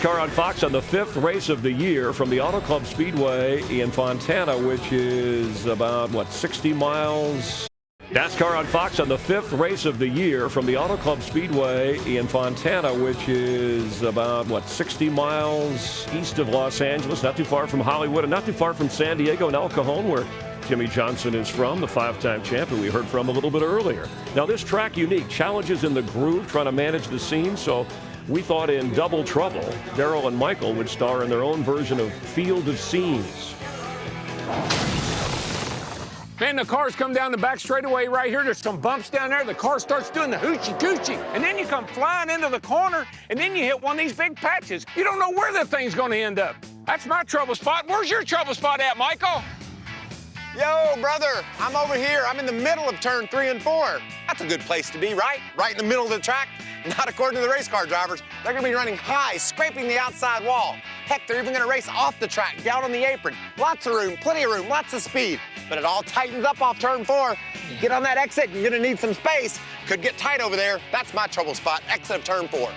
NASCAR on Fox on the 5th race of the year from the Auto Club Speedway in Fontana, which is about, 60 miles? NASCAR on Fox on the 5th race of the year from the Auto Club Speedway in Fontana, which is about, 60 miles east of Los Angeles, not too far from Hollywood and not too far from San Diego and El Cajon, where Jimmie Johnson is from, the 5-time champ who we heard from a little bit earlier. Now, this track unique, challenges in the groove, trying to manage the scene, so we thought in Double Trouble, Darrell and Michael would star in their own version of Field of Scenes. Man, the cars come down the back straightaway right here. There's some bumps down there. The car starts doing the hoochie-coochie. And then you come flying into the corner, and then you hit one of these big patches. You don't know where the thing's going to end up. That's my trouble spot. Where's your trouble spot at, Michael? Yo, brother, I'm over here. I'm in the middle of turn 3 and 4. That's a good place to be, right? Right in the middle of the track. Not according to the race car drivers. They're going to be running high, scraping the outside wall. Heck, they're even going to race off the track, down on the apron. Lots of room, plenty of room, lots of speed. But it all tightens up off turn 4. Get on that exit, you're going to need some space. Could get tight over there. That's my trouble spot, exit of turn 4.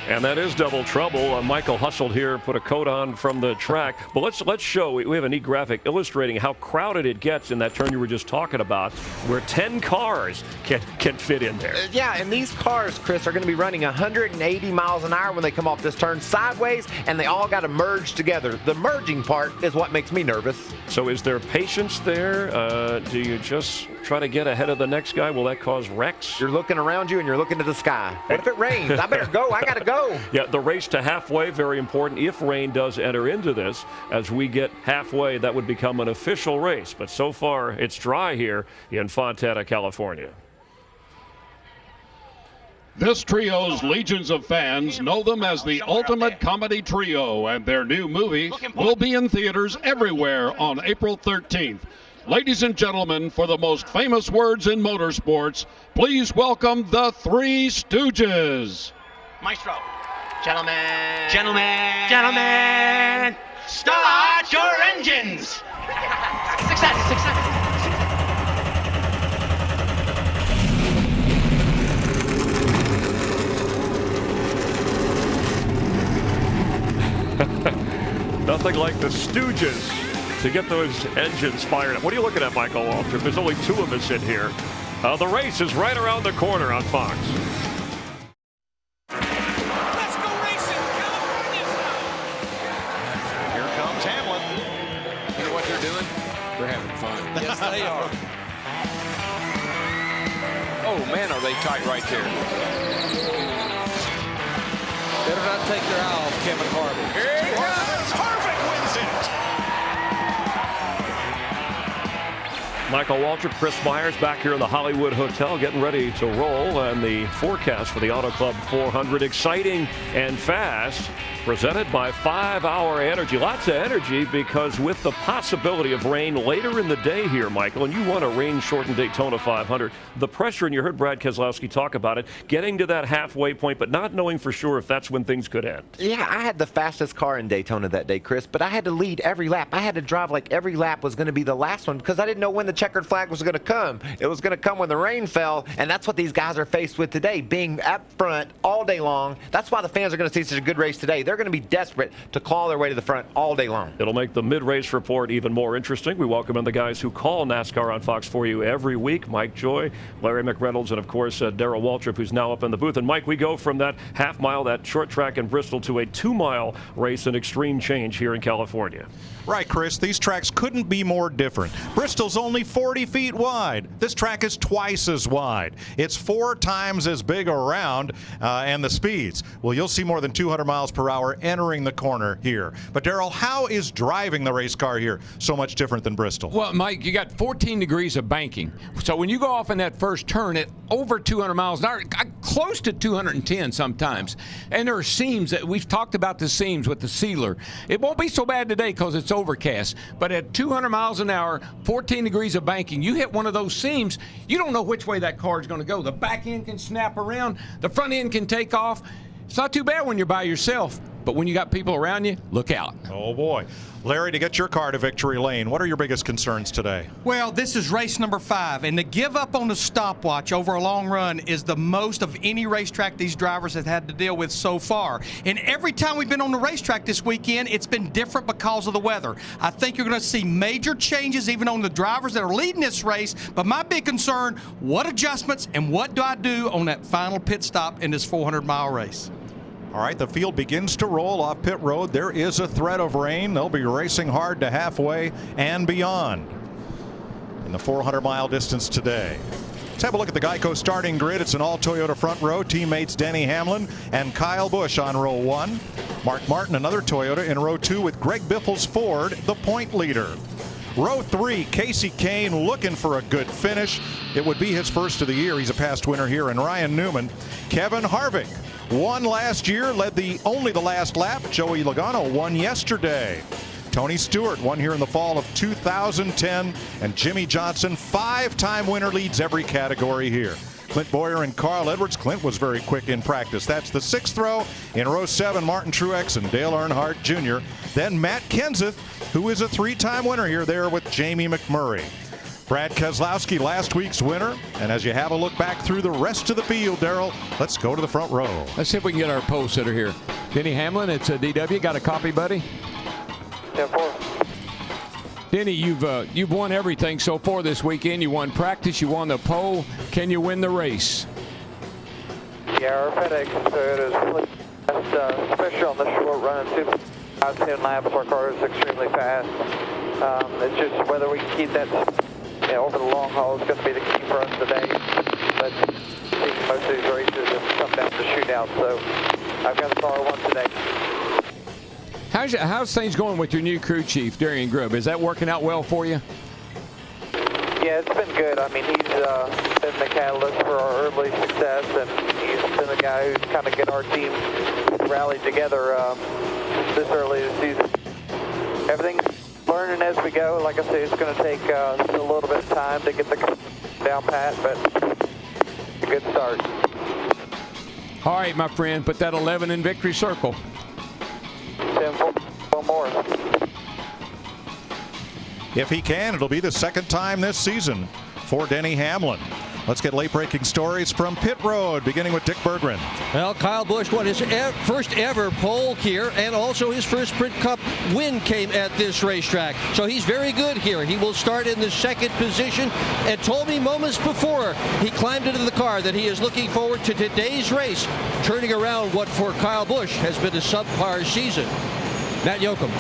And that is Double Trouble. Michael hustled here, put a coat on from the track. But let's show, we have a neat graphic illustrating how crowded it gets in that turn you were just talking about, where 10 cars can fit in there. Yeah, and these cars, Chris, are going to be running 180 miles an hour when they come off this turn sideways, and they all got to merge together. The merging part is what makes me nervous. So is there patience there? Do you just try to get ahead of the next guy? Will that cause wrecks? You're looking around you and you're looking to the sky. What if it rains? I better go. I got to go. Yeah, the race to halfway, very important. If rain does enter into this, as we get halfway, that would become an official race. But so far, it's dry here in Fontana, California. This trio's legions of fans know them as the ultimate comedy trio, and their new movie will be in theaters everywhere on April 13th. Ladies and gentlemen, for the most famous words in motorsports, please welcome the Three Stooges. Maestro. Gentlemen, start your engines. Success. Nothing like the Stooges to get those engines fired up. What are you looking at, Michael Waltrip? There's only 2 of us in here. The race is right around the corner on Fox. Yes, they are. Oh, man, are they tight right there. Better not take their eye off Kevin Harvick. Here he comes. Harvick wins it. Michael Waltrip, Chris Myers back here in the Hollywood Hotel getting ready to roll. And the forecast for the Auto Club 400, exciting and fast, presented by 5-Hour Energy. Lots of energy because with the possibility of rain later in the day here, Michael, and you want a rain-shortened Daytona 500, the pressure, and you heard Brad Keselowski talk about it, getting to that halfway point, but not knowing for sure if that's when things could end. Yeah, I had the fastest car in Daytona that day, Chris, but I had to lead every lap. I had to drive like every lap was going to be the last one because I didn't know when the checkered flag was going to come. It was going to come when the rain fell, and that's what these guys are faced with today, being up front all day long. That's why the fans are going to see such a good race today. They're going to be desperate to claw their way to the front all day long. It'll make the mid-race report even more interesting. We welcome in the guys who call NASCAR on Fox for you every week. Mike Joy, Larry McReynolds, and of course Darrell Waltrip, who's now up in the booth. And Mike, we go from that half mile, that short track in Bristol, to a 2-mile race, an extreme change here in California. Right, Chris. These tracks couldn't be more different. Bristol's only 40 feet wide. This track is twice as wide. It's 4 times as big around, and the speeds. Well, you'll see more than 200 miles per hour entering the corner here. But, Darrell, how is driving the race car here so much different than Bristol? Well, Mike, you got 14 degrees of banking. So when you go off in that first turn at over 200 miles an hour, close to 210 sometimes, and there are seams that we've talked about, the seams with the sealer. It won't be so bad today because it's overcast, but at 200 miles an hour, 14 degrees of banking, you hit one of those seams, you don't know which way that car is going to go. The back end can snap around, the front end can take off. It's not too bad when you're by yourself. But when you got people around you, look out. Oh, boy. Larry, to get your car to victory lane, what are your biggest concerns today? Well, this is race number 5, and to give up on the stopwatch over a long run is the most of any racetrack these drivers have had to deal with so far. And every time we've been on the racetrack this weekend, it's been different because of the weather. I think you're going to see major changes even on the drivers that are leading this race, but my big concern, what adjustments and what do I do on that final pit stop in this 400-mile race? All right, the field begins to roll off pit road. There is a threat of rain. They'll be racing hard to halfway and beyond in the 400-mile distance today. Let's have a look at the Geico starting grid. It's an all Toyota front row. Teammates Denny Hamlin and Kyle Busch on row 1. Mark Martin, another Toyota, in row 2 with Greg Biffle's Ford, the point leader. Row 3, Casey Kane looking for a good finish. It would be his first of the year. He's a past winner here. And Ryan Newman. Kevin Harvick won last year, led only the last lap. Joey Logano won yesterday. Tony Stewart won here in the fall of 2010. And Jimmy Johnson, 5-time winner, leads every category here. Clint Boyer and Carl Edwards. Clint was very quick in practice. That's the 6th row. In row 7, Martin Truex and Dale Earnhardt Jr. Then Matt Kenseth, who is a 3-time winner here there with Jamie McMurray. Brad Keselowski, last week's winner. And as you have a look back through the rest of the field, Darrell, let's go to the front row. Let's see if we can get our pole sitter here. Denny Hamlin, it's a DW. Got a copy, buddy? 10-4. Denny, you've won everything so far this weekend. You won practice, you won the pole. Can you win the race? Yeah, our FedEx Toyota is really fast, especially on the short run. 10 laps, our car is extremely fast. It's just whether we can keep that over the long haul is going to be the key for us today. But most of these races have come down to shootouts, so I've got the car won today. How's things going with your new crew chief, Darian Grubb? Is that working out well for you? Yeah, it's been good. I mean, he's been the catalyst for our early success, and he's been the guy who's kind of get our team rallied together this early in the season. Everything's learning as we go. Like I say, it's going to take a little bit of time to get the down pat, but a good start. All right, my friend, put that 11 in victory circle. 10-4, one more. If he can, it'll be the 2nd time this season for Denny Hamlin. Let's get late-breaking stories from pit road, beginning with Dick Berggren. Well, Kyle Busch won his first ever pole here, and also his first Sprint Cup win came at this racetrack. So he's very good here. He will start in the 2nd position, and told me moments before he climbed into the car that he is looking forward to today's race, turning around what for Kyle Busch has been a subpar season. Matt Yoakum.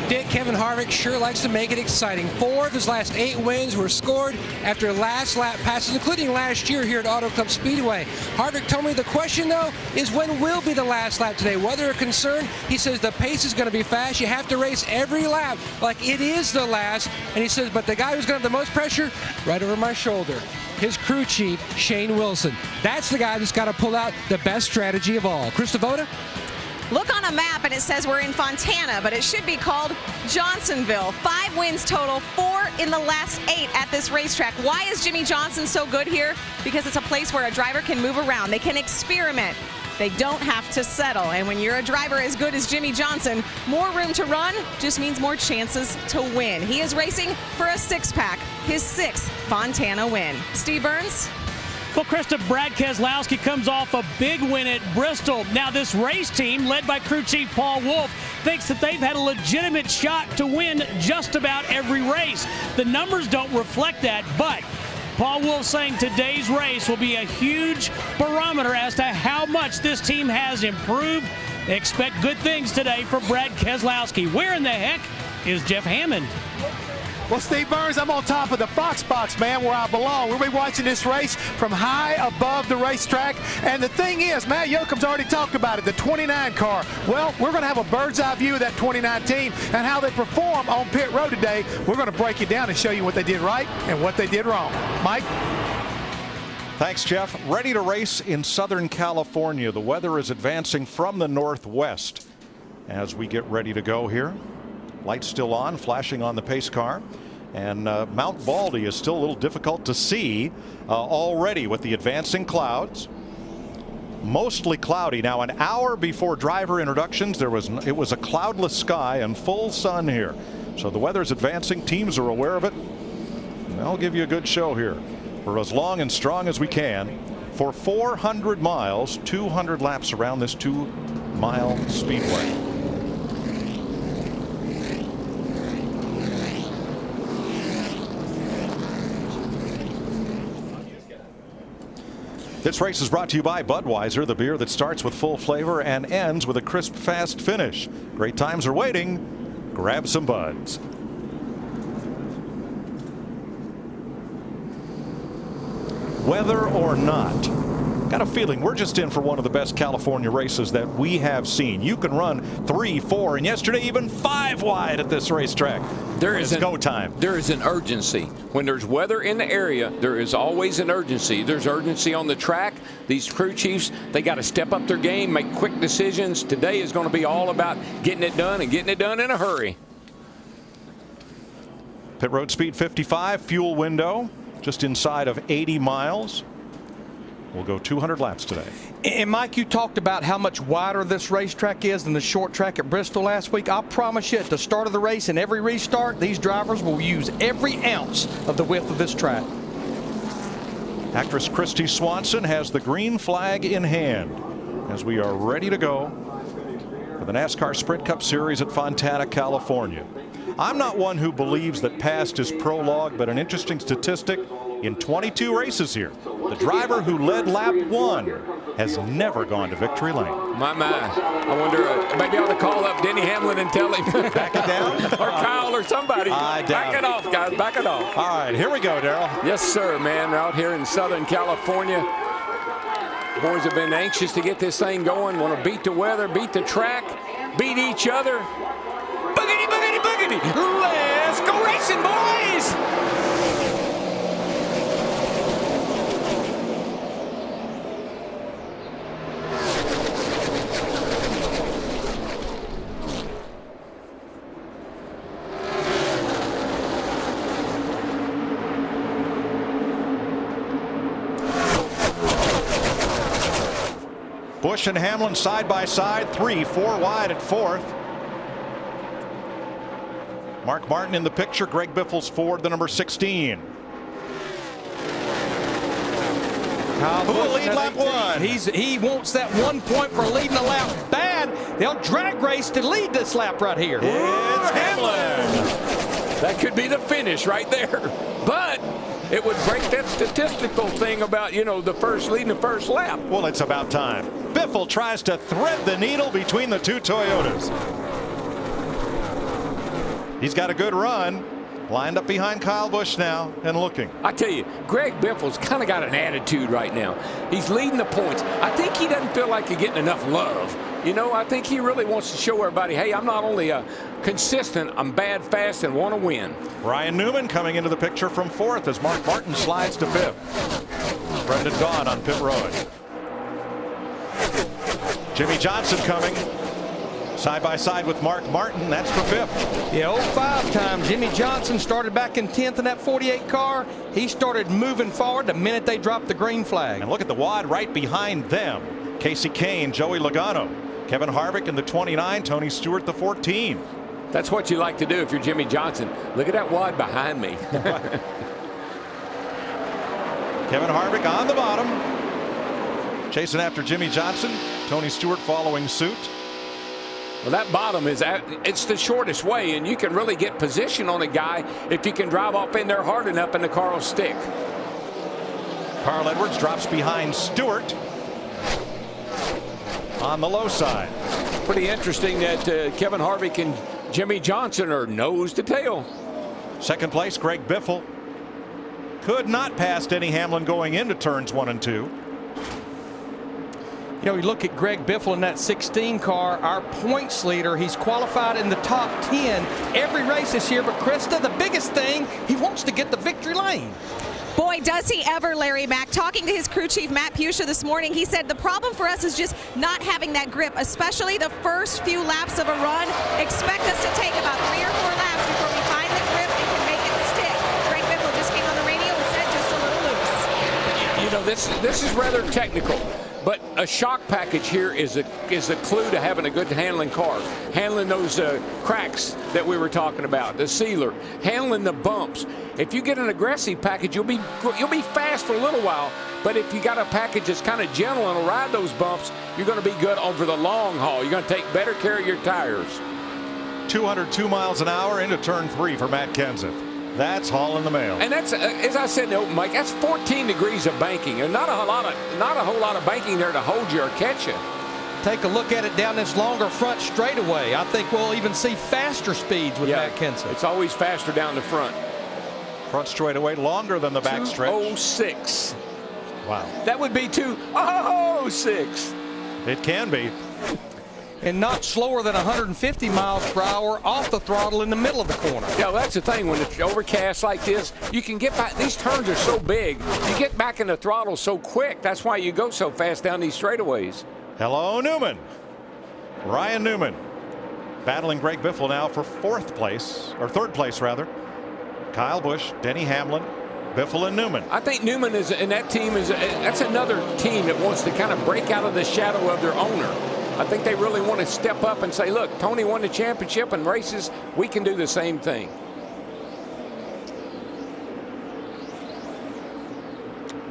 Dick, Kevin Harvick sure likes to make it exciting. 4 of his last 8 wins were scored after last lap passes, including last year here at Auto Club Speedway. Harvick told me the question, though, is when will be the last lap today? Whether a concern, he says the pace is going to be fast. You have to race every lap like it is the last. And he says, but the guy who's going to have the most pressure, right over my shoulder, his crew chief, Shane Wilson. That's the guy that's got to pull out the best strategy of all. Chris Devoda? Look on a map and it says we're in Fontana, but it should be called Johnsonville. 5 wins total, 4 in the last 8 at this racetrack. Why is Jimmy Johnson so good here? Because it's a place where a driver can move around. They can experiment. They don't have to settle. And when you're a driver as good as Jimmy Johnson, more room to run just means more chances to win. He is racing for a 6-pack, his 6th Fontana win. Steve Burns? Well, Krista, Brad Keselowski comes off a big win at Bristol. Now this race team, led by crew chief Paul Wolfe, thinks that they've had a legitimate shot to win just about every race. The numbers don't reflect that, but Paul Wolfe saying today's race will be a huge barometer as to how much this team has improved. They expect good things today for Brad Keselowski. Where in the heck is Jeff Hammond? Well, Steve Burns, I'm on top of the Fox Box, man, where I belong. We'll be watching this race from high above the racetrack. And the thing is, Matt Yoakum's already talked about it, the 29 car. Well, we're going to have a bird's eye view of that 29 team and how they perform on pit road today. We're going to break it down and show you what they did right and what they did wrong. Mike? Thanks, Jeff. Ready to race in Southern California. The weather is advancing from the northwest as we get ready to go here. Lights still on, flashing on the pace car. And Mount Baldy is still a little difficult to see already with the advancing clouds. mostly cloudy. Now, an hour before driver introductions, it was a cloudless sky and full sun here. So the weather's advancing. Teams are aware of it. And I'll give you a good show here for as long and strong as we can for 400 miles, 200 laps around this 2-mile speedway. This race is brought to you by Budweiser, the beer that starts with full flavor and ends with a crisp, fast finish. Great times are waiting. Grab some Buds. Whether or not, got a feeling we're just in for one of the best California races that we have seen. You can run 3, 4, and yesterday even 5 wide at this racetrack. It's go time. There is an urgency. When there's weather in the area, there is always an urgency. There's urgency on the track. These crew chiefs, they got to step up their game, make quick decisions. Today is going to be all about getting it done and getting it done in a hurry. Pit road speed 55, fuel window just inside of 80 miles. We'll go 200 laps today. And Mike, you talked about how much wider this racetrack is than the short track at Bristol last week. I'll promise you at the start of the race and every restart, these drivers will use every ounce of the width of this track. Actress Christy Swanson has the green flag in hand as we are ready to go for the NASCAR Sprint Cup Series at Fontana, California. I'm not one who believes that past is prologue, but an interesting statistic: in 22 races here, the driver who led lap 1 has never gone to victory lane. My. I wonder, maybe I ought to call up Denny Hamlin and tell him. Back it down? Or Kyle or somebody. Back it off, guys. Back it off. All right, here we go, Darrell. Yes, sir, man. Out here in Southern California. Boys have been anxious to get this thing going. Want to beat the weather, beat the track, beat each other. Boogity, boogity, boogity. Let's go racing, boys. Busch and Hamlin side by side, 3, 4 wide at 4th. Mark Martin in the picture. Greg Biffle's Ford, the number 16. Who will lead lap 1? He wants that 1 point for leading the lap bad. They'll drag race to lead this lap right here. It's Hamlin. That could be the finish right there. But it would break that statistical thing about, the first leading the first lap. Well, it's about time. Biffle tries to thread the needle between the two Toyotas. He's got a good run. Lined up behind Kyle Busch now and looking. I tell you, Greg Biffle's kind of got an attitude right now. He's leading the points. I think he doesn't feel like he's getting enough love. I think he really wants to show everybody, hey, I'm not only consistent, I'm bad, fast, and want to win. Ryan Newman coming into the picture from 4th as Mark Martin slides to 5th. Brendan Gaughan on pit road. Jimmy Johnson coming side by side with Mark Martin. That's for 5th. Yeah, 05 time. Jimmy Johnson started back in 10th in that 48 car. He started moving forward the minute they dropped the green flag. And look at the wad right behind them. Casey Kane, Joey Logano, Kevin Harvick in the 29, Tony Stewart the 14. That's what you like to do if you're Jimmy Johnson. Look at that wad behind me. Kevin Harvick on the bottom. Chasing after Jimmy Johnson. Tony Stewart following suit. Well, that bottom it's the shortest way, and you can really get position on a guy if you can drive off in there hard enough and the car will stick. Carl Edwards drops behind Stewart on the low side. Pretty interesting that Kevin Harvick and Jimmy Johnson are nose to tail. Second place, Greg Biffle. Could not pass Denny Hamlin going into turns 1 and 2. You look at Greg Biffle in that 16 car, our points leader. He's qualified in the top 10 every race this year. But Krista, the biggest thing, he wants to get the victory lane. Boy, does he ever, Larry Mack. Talking to his crew chief, Matt Pusha, this morning, he said the problem for us is just not having that grip, especially the first few laps of a run. Expect us to take about 3 or 4 laps before we find the grip and can make it stick. Greg Biffle just came on the radio and said just a little loose. This is rather technical. But a shock package here is a clue to having a good handling car. Handling those cracks that we were talking about, the sealer, handling the bumps. If you get an aggressive package, you'll be fast for a little while. But if you got a package that's kind of gentle and will ride those bumps, you're going to be good over the long haul. You're going to take better care of your tires. 202 miles an hour into turn 3 for Matt Kenseth. That's hauling the mail. And that's, as I said in the open mic, that's 14 degrees of banking, and not a whole lot of banking there to hold you or catch you. Take a look at it down this longer front straightaway. I think we'll even see faster speeds with Matt Kenseth. It's always faster down the front. Front straightaway longer than the back stretch. 206. Wow. That would be 206. It can be. And not slower than 150 miles per hour off the throttle in the middle of the corner. Yeah, well, that's the thing. When it's overcast like this, you can get back. These turns are so big. You get back in the throttle so quick. That's why you go so fast down these straightaways. Hello, Newman. Ryan Newman battling Greg Biffle now for third place rather. Kyle Busch, Denny Hamlin, Biffle and Newman. I think Newman is, and that team that's another team that wants to kind of break out of the shadow of their owner. I think they really want to step up and say, look, Tony won the championship and races. We can do the same thing.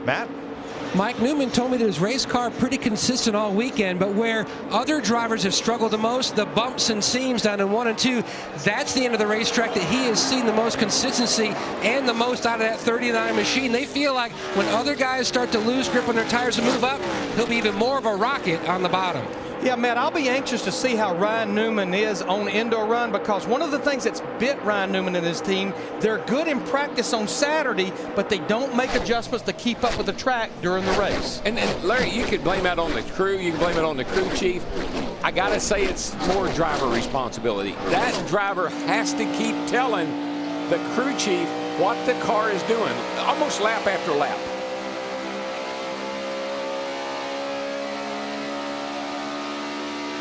Matt? Mike Newman told me that his race car pretty consistent all weekend, but where other drivers have struggled the most, the bumps and seams down in 1 and 2, that's the end of the racetrack that he has seen the most consistency and the most out of that 39 machine. They feel like when other guys start to lose grip on their tires and move up, he'll be even more of a rocket on the bottom. Yeah, Matt, I'll be anxious to see how Ryan Newman is on indoor run, because one of the things that's bit Ryan Newman and his team, they're good in practice on Saturday, but they don't make adjustments to keep up with the track during the race. And Larry, you could blame that on the crew. You can blame it on the crew chief. I got to say it's more driver responsibility. That driver has to keep telling the crew chief what the car is doing, almost lap after lap.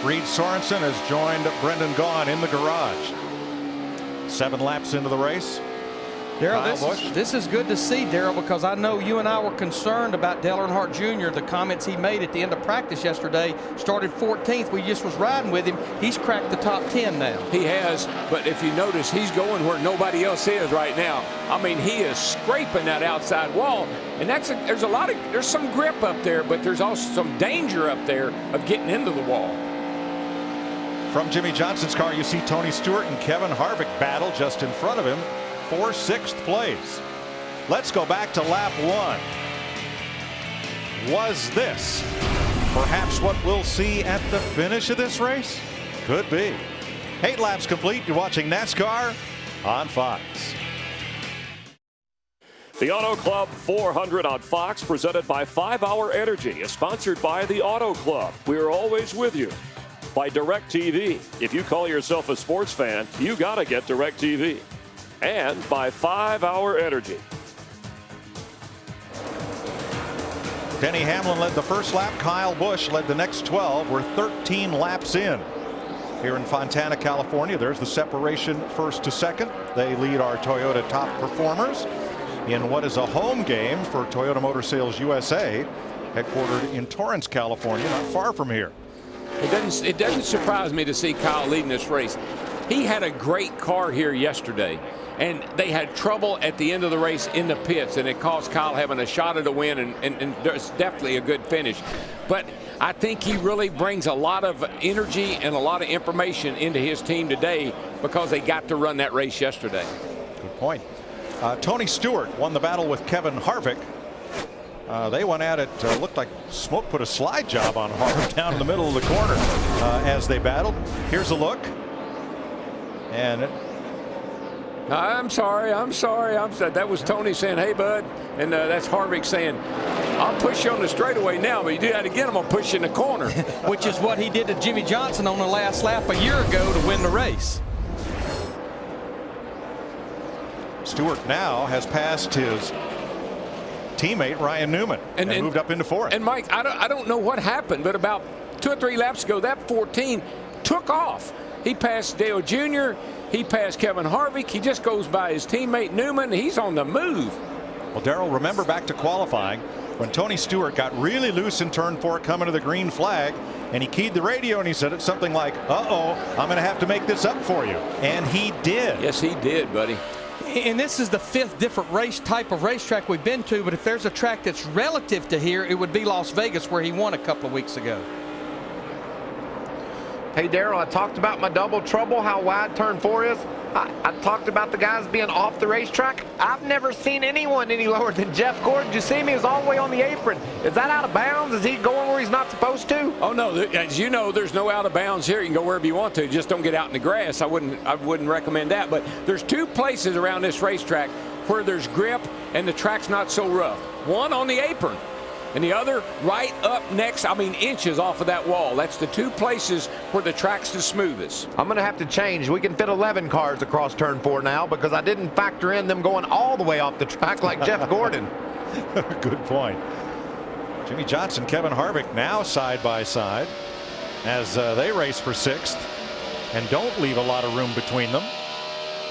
Reed Sorensen has joined Brendan Gaughan in the garage. 7 laps into the race. Darrell, this is good to see, Darrell, because I know you and I were concerned about Dale Earnhardt Jr., the comments he made at the end of practice yesterday. Started 14th. We just was riding with him. He's cracked the top 10 now. He has, but if you notice, he's going where nobody else is right now. I mean, he is scraping that outside wall, and there's some grip up there, but there's also some danger up there of getting into the wall. From Jimmy Johnson's car, you see Tony Stewart and Kevin Harvick battle just in front of him for 6th place. Let's go back to lap 1. Was this perhaps what we'll see at the finish of this race? Could be. 8 laps complete. You're watching NASCAR on Fox. The Auto Club 400 on Fox, presented by 5 Hour Energy, is sponsored by the Auto Club. We are always with you. By DirecTV. If you call yourself a sports fan, you got to get DirecTV. And by 5 Hour Energy. Denny Hamlin led the first lap. Kyle Busch led the next 12. We're 13 laps in. Here in Fontana, California, there's the separation first to second. They lead our Toyota top performers in what is a home game for Toyota Motor Sales USA, headquartered in Torrance, California, not far from here. It doesn't surprise me to see Kyle leading this race. He had a great car here yesterday, and they had trouble at the end of the race in the pits, and it caused Kyle having a shot at the win, and there's definitely a good finish. But I think he really brings a lot of energy and a lot of information into his team today because they got to run that race yesterday. Good point. Tony Stewart won the battle with Kevin Harvick. They went at it, looked like Smoke put a slide job on Harvick down in the middle of the corner as they battled. Here's a look. And I'm sorry. That was Tony saying, hey, bud. And that's Harvick saying, I'll push you on the straightaway now, but you do that again, I'm going to push you in the corner. Which is what he did to Jimmy Johnson on the last lap a year ago to win the race. Stewart now has passed his teammate Ryan Newman and moved up into 4th. And Mike, I don't know what happened, but about 2 or 3 laps ago, that 14 took off. He passed Dale Jr., he passed Kevin Harvick, he just goes by his teammate Newman. He's on the move. Well, Darrell, remember back to qualifying, when Tony Stewart got really loose in turn 4 coming to the green flag, and he keyed the radio and he said it's something like, uh-oh, I'm going to have to make this up for you. And he did. Yes, he did, buddy. And this is the 5th different type of racetrack we've been to, but if there's a track that's relative to here, it would be Las Vegas, where he won a couple of weeks ago. Hey, Darrell, I talked about my double trouble, how wide turn 4 is. I talked about the guys being off the racetrack. I've never seen anyone any lower than Jeff Gordon. Did you see me? He was all the way on the apron. Is that out of bounds? Is he going where he's not supposed to? Oh, no. As you know, there's no out of bounds here. You can go wherever you want to. Just don't get out in the grass. I wouldn't recommend that. But there's 2 places around this racetrack where there's grip and the track's not so rough. One on the apron, and the other right up next, inches off of that wall. That's the 2 places where the track's the smoothest. I'm going to have to change. We can fit 11 cars across turn 4 now because I didn't factor in them going all the way off the track like Jeff Gordon. Good point. Jimmie Johnson, Kevin Harvick now side by side as they race for 6th and don't leave a lot of room between them.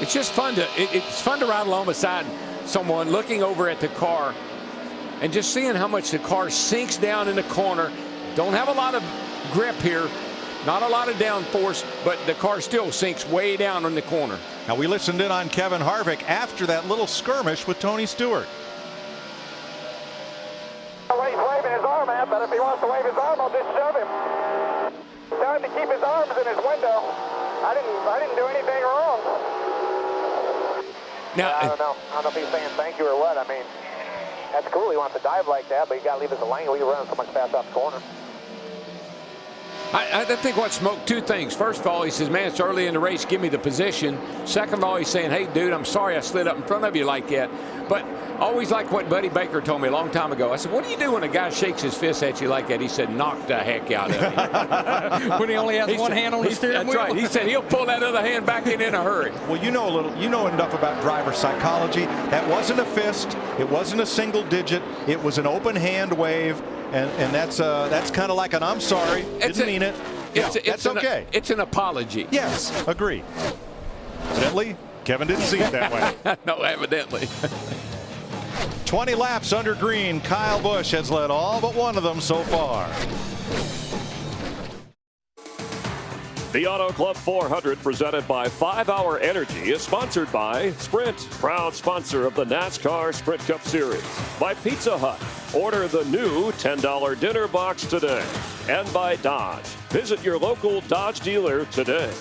It's just fun to ride along beside someone looking over at the car and just seeing how much the car sinks down in the corner. Don't have a lot of grip here, not a lot of downforce, but the car still sinks way down in the corner. Now, we listened in on Kevin Harvick after that little skirmish with Tony Stewart. Well, he's waving his arm at, but if he wants to wave his arm, I'll just shove him. Tell him to keep his arms in his window. I didn't do anything wrong. Now, I don't know if he's saying thank you or what. That's cool. He wants to dive like that, but you got to leave us a lane. We can run so much fast off the corner. I think what smoked 2 things. First of all, he says, man, it's early in the race. Give me the position. Second of all, he's saying, hey, dude, I'm sorry I slid up in front of you like that. But always like what Buddy Baker told me a long time ago. I said, what do you do when a guy shakes his fist at you like that? He said, knock the heck out of him. When he only has one hand on his steering wheel. That's right. He said he'll pull that other hand back in a hurry. Well, you know enough about driver psychology. That wasn't a fist. It wasn't a single digit. It was an open hand wave. And that's kind of like an I'm sorry, didn't mean it. That's okay. It's an apology. Yes, agree. Evidently, Kevin didn't see it that way. No, evidently. 20 laps under green. Kyle Busch has led all but one of them so far. The Auto Club 400, presented by 5 Hour Energy, is sponsored by Sprint, proud sponsor of the NASCAR Sprint Cup Series. By Pizza Hut, order the new $10 dinner box today. And by Dodge, visit your local Dodge dealer today.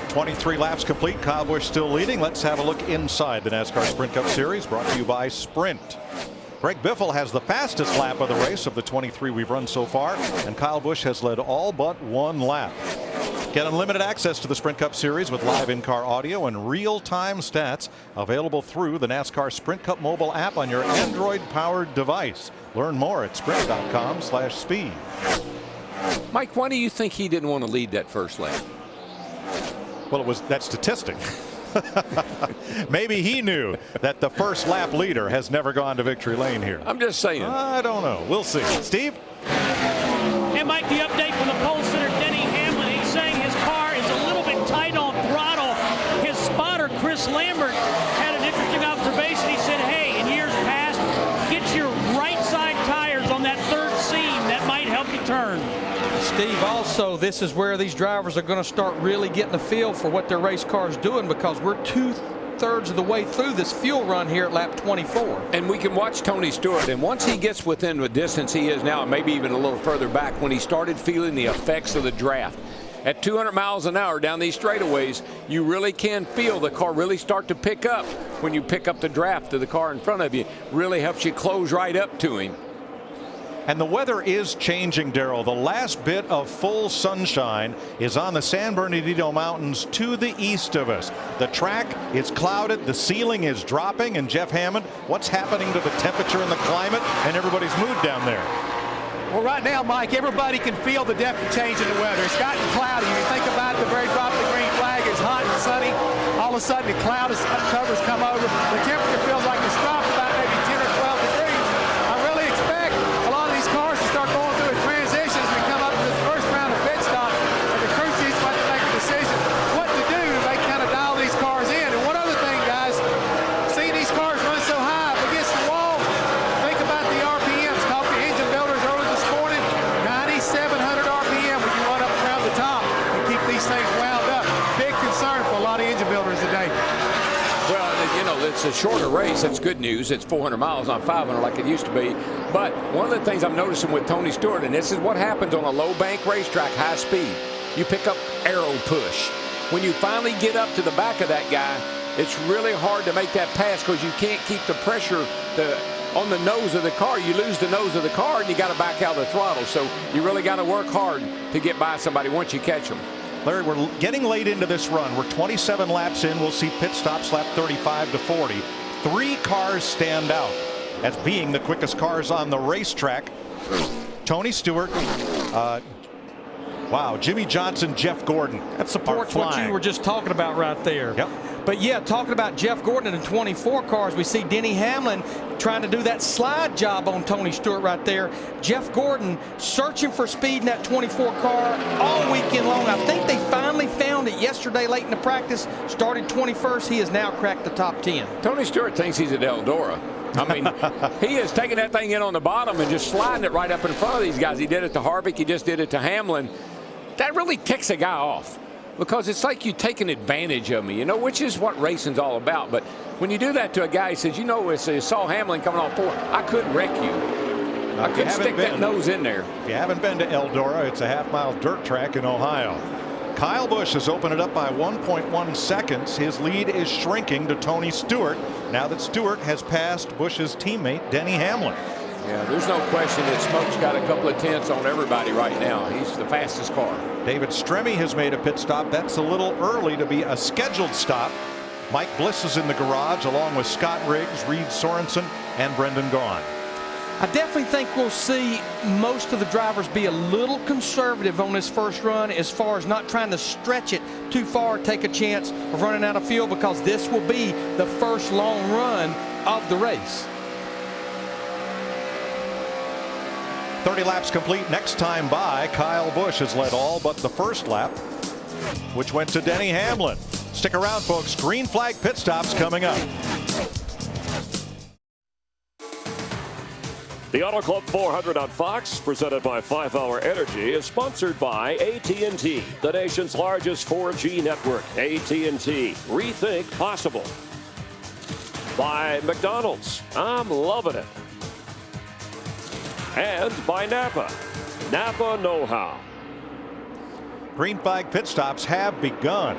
23 laps complete. Kyle Busch still leading. Let's have a look inside the NASCAR Sprint Cup Series, brought to you by Sprint. Greg Biffle has the fastest lap of the race of the 23 we've run so far, and Kyle Busch has led all but 1 lap. Get unlimited access to the Sprint Cup Series with live in-car audio and real-time stats available through the NASCAR Sprint Cup mobile app on your Android-powered device. Learn more at sprint.com/speed. Mike, why do you think he didn't want to lead that first lap? Well, it was that statistic. Maybe he knew that the first lap leader has never gone to victory lane here. I'm just saying. I don't know. We'll see. Steve? And Mike, the update from the pole sitter, Denny Hamlin. He's saying his car is a little bit tight on throttle. His spotter, Chris Lambert, had an interesting observation. He said, hey, in years past, get your right side tires on that 3rd seam. That might help you turn. Steve, also, this is where these drivers are going to start really getting a feel for what their race car is doing, because we're 2/3 of the way through this fuel run here at lap 24. And we can watch Tony Stewart, and once he gets within the distance he is now, maybe even a little further back, when he started feeling the effects of the draft. At 200 miles an hour down these straightaways, you really can feel the car really start to pick up when you pick up the draft of the car in front of you. Really helps you close right up to him. And the weather is changing, Darrell. The last bit of full sunshine is on the San Bernardino Mountains to the east of us. The track is clouded, the ceiling is dropping, and Jeff Hammond, what's happening to the temperature and the climate and everybody's mood down there? Well, right now, Mike, everybody can feel the definite change in the weather. It's gotten cloudy. You think about it, the very drop of the green flag is hot and sunny. All of a sudden, the cloud covers come over. The temperature feels like it's dropped about maybe 10 or 12 degrees. I really expect a lot of these cars to start going through a transition as we come up to this first round of pit stop. And the crew chief's going to make a decision what to do to make kind of dial these cars in. And one other thing, guys, seeing these cars run so high up against the wall a shorter race. That's good news. It's 400 miles, not 500 like it used to be. But one of the things I'm noticing with Tony Stewart, and this is what happens on a low bank racetrack, high speed, you pick up aero push. When you finally get up to the back of that guy, it's really hard to make that pass because you can't keep the pressure on the nose of the car. You lose the nose of the car and you got to back out the throttle. So you really got to work hard to get by somebody once you catch them. Larry, we're getting late into this run. We're 27 laps in. We'll see pit stops lap 35 to 40. 3 cars stand out as being the quickest cars on the racetrack. Tony Stewart, wow, Jimmie Johnson, Jeff Gordon. That supports what you were just talking about right there. Yep. But yeah, talking about Jeff Gordon in the 24 cars, we see Denny Hamlin trying to do that slide job on Tony Stewart right there. Jeff Gordon searching for speed in that 24 car all weekend long. I think they finally found it yesterday late in the practice. Started 21st. He has now cracked the top 10. Tony Stewart thinks he's at Eldora. I mean, he is taking that thing in on the bottom and just sliding it right up in front of these guys. He did it to Harvick. He just did it to Hamlin. That really ticks a guy off, because it's like you taking advantage of me, you know, which is what racing's all about. But when you do that to a guy, he says, you know, I saw Hamlin coming off 4. I couldn't wreck you. I couldn't stick that nose in there. If you haven't been to Eldora, it's a half-mile dirt track in Ohio. Kyle Busch has opened it up by 1.1 seconds. His lead is shrinking to Tony Stewart now that Stewart has passed Busch's teammate Denny Hamlin. Yeah, there's no question that Smoke's got a couple of tenths on everybody right now. He's the fastest car. David Stremme has made a pit stop. That's a little early to be a scheduled stop. Mike Bliss is in the garage along with Scott Riggs, Reed Sorensen, and Brendan Gaughan. I definitely think we'll see most of the drivers be a little conservative on this first run as far as not trying to stretch it too far, take a chance of running out of fuel, because this will be the first long run of the race. 30 laps complete. Next time by, Kyle Busch has led all but the first lap, which went to Denny Hamlin. Stick around, folks. Green flag pit stops coming up. The Auto Club 400 on Fox, presented by 5 Hour Energy, is sponsored by AT&T, the nation's largest 4G network. AT&T, rethink possible. By McDonald's, I'm loving it. And by Napa, Napa know-how. Green flag pit stops have begun.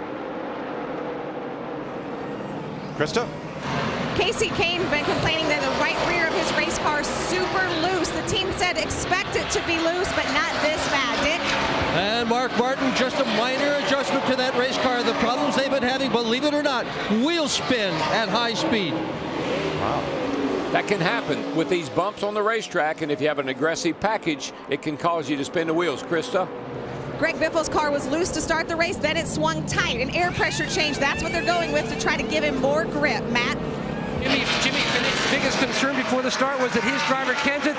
Krista? Casey Kane's been complaining that the right rear of his race car is super loose. The team said expect it to be loose, but not this bad. Dick? And Mark Martin, just a minor adjustment to that race car. The problems they've been having, believe it or not, wheel spin at high speed. Wow. That can happen with these bumps on the racetrack, and if you have an aggressive package, it can cause you to spin the wheels. Krista? Greg Biffle's car was loose to start the race, then it swung tight. An air pressure change, that's what they're going with to try to give him more grip. Matt? Jimmy Finney's biggest concern before the start was that his driver Kenton,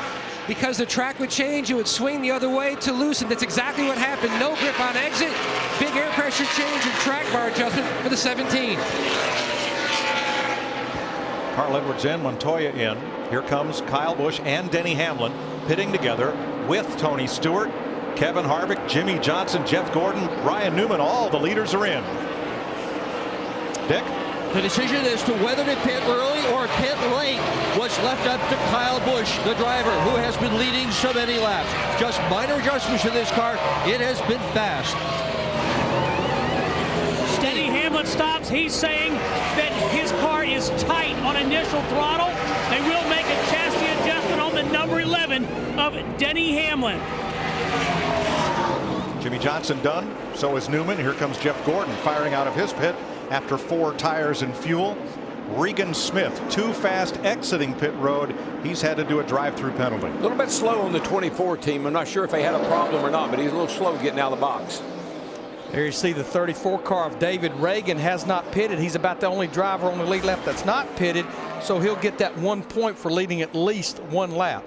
because the track would change, it would swing the other way to loosen. That's exactly what happened. No grip on exit, big air pressure change and track bar adjustment for the 17. Carl Edwards in, Montoya in. Here comes Kyle Busch and Denny Hamlin pitting together with Tony Stewart, Kevin Harvick, Jimmie Johnson, Jeff Gordon, Ryan Newman. All the leaders are in. Dick? The decision as to whether to pit early or pit late was left up to Kyle Busch, the driver, who has been leading so many laps. Just minor adjustments to this car. It has been fast. Denny Hamlin stops. He's saying that his car is tight on initial throttle. They will make a chassis adjustment on the number 11 of Denny Hamlin. Jimmie Johnson done. So is Newman. Here comes Jeff Gordon firing out of his pit after 4 tires and fuel. Regan Smith, too fast exiting pit road. He's had to do a drive-through penalty. A little bit slow on the 24 team. I'm not sure if they had a problem or not, but he's a little slow getting out of the box. There you see the 34 car of David Reagan has not pitted. He's about the only driver on the lead lap that's not pitted, so he'll get that 1 point for leading at least 1 lap.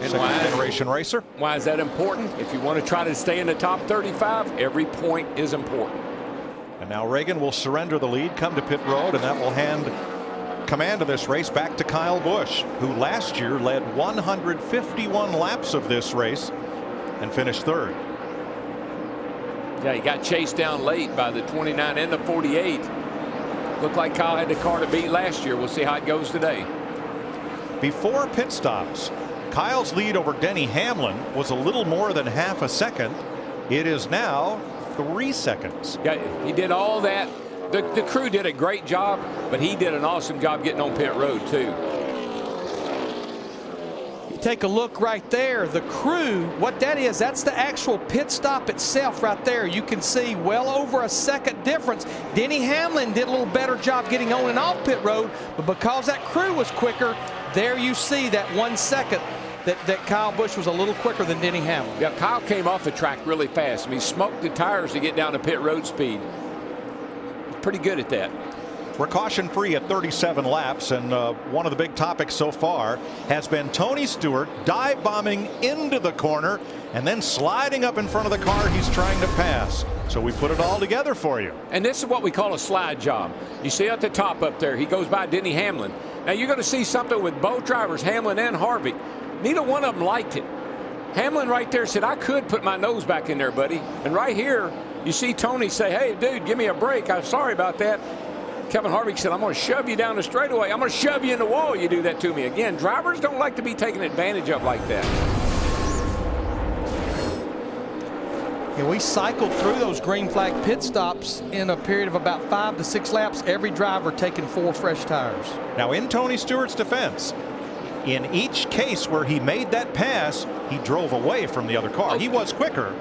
Second generation racer. Why is that important? If you want to try to stay in the top 35, every point is important. And now Reagan will surrender the lead, come to pit road, and that will hand command of this race back to Kyle Busch, who last year led 151 laps of this race and finished 3rd. Yeah, he got chased down late by the 29 and the 48. Looked like Kyle had the car to beat last year. We'll see how it goes today. Before pit stops, Kyle's lead over Denny Hamlin was a little more than half a second. It is now 3 seconds. Yeah, he did all that. The crew did a great job, but he did an awesome job getting on pit road too. Take a look right there. The crew, what that is, that's the actual pit stop itself right there. You can see well over a second difference. Denny Hamlin did a little better job getting on and off pit road, but because that crew was quicker, there you see that 1 second that Kyle Busch was a little quicker than Denny Hamlin. Yeah, Kyle came off the track really fast. I mean, he smoked the tires to get down to pit road speed. Pretty good at that. We're caution free at 37 laps, and one of the big topics so far has been Tony Stewart dive bombing into the corner and then sliding up in front of the car he's trying to pass. So we put it all together for you. And this is what we call a slide job. You see at the top up there, he goes by Denny Hamlin. Now you're going to see something with both drivers, Hamlin and Harvick. Neither one of them liked it. Hamlin right there said, I could put my nose back in there, buddy. And right here, you see Tony say, hey, dude, give me a break. I'm sorry about that. Kevin Harvick said, I'm going to shove you down the straightaway. I'm going to shove you in the wall. You do that to me again. Drivers don't like to be taken advantage of like that. Yeah, we cycled through those green flag pit stops in a period of about 5 to 6 laps. Every driver taking 4 fresh tires. Now, in Tony Stewart's defense, in each case where he made that pass, he drove away from the other car. He was quicker.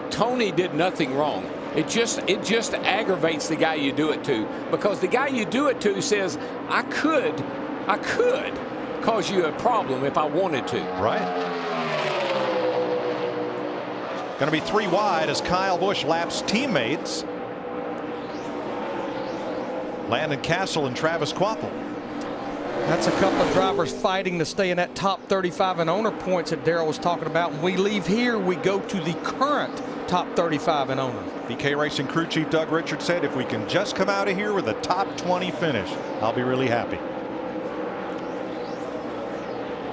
Tony did nothing wrong. It just aggravates the guy you do it to, because the guy you do it to says, I could cause you a problem if I wanted to. Right. Going to be 3 wide as Kyle Busch laps teammates Landon Castle and Travis Kvapil. That's a couple of drivers fighting to stay in that top 35 in owner points that Darrell was talking about. When we leave here, we go to the current top 35 in owner. BK Racing crew chief Doug Richards said, if we can just come out of here with a top 20 finish, I'll be really happy.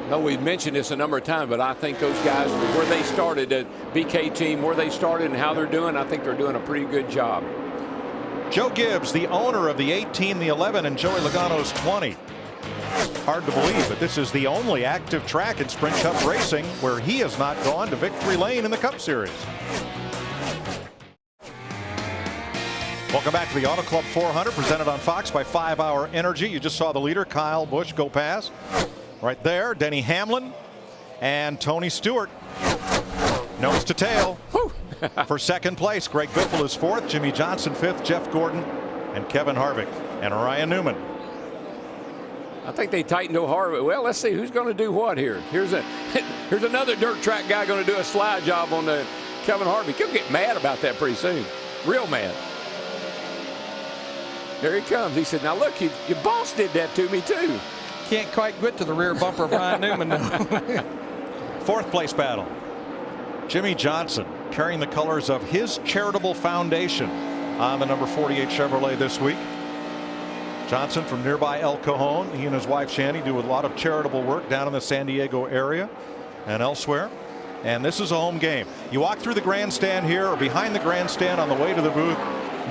No, we've mentioned this a number of times, but I think those guys, where they started, at BK team, where they started and how they're doing, I think they're doing a pretty good job. Joe Gibbs, the owner of the 18, the 11, and Joey Logano's 20. Hard to believe, but this is the only active track in Sprint Cup racing where he has not gone to victory lane in the Cup Series. Welcome back to the Auto Club 400, presented on Fox by 5 Hour Energy. You just saw the leader, Kyle Busch, go past. Right there, Denny Hamlin and Tony Stewart. Nose to tail. For second place. Greg Biffle is 4th, Jimmy Johnson 5th, Jeff Gordon and Kevin Harvick and Ryan Newman. I think they tightened O'Harvick. Well, let's see who's going to do what here. Here's another dirt track guy going to do a slide job on the Kevin Harvick. He'll get mad about that pretty soon. Real mad. There he comes. He said, now look, your boss did that to me too. Can't quite get to the rear bumper of Ryan Newman, though. 4th place battle. Jimmy Johnson carrying the colors of his charitable foundation on the number 48 Chevrolet this week. Johnson from nearby El Cajon. He and his wife Shanny do a lot of charitable work down in the San Diego area and elsewhere. And this is a home game. You walk through the grandstand here or behind the grandstand on the way to the booth.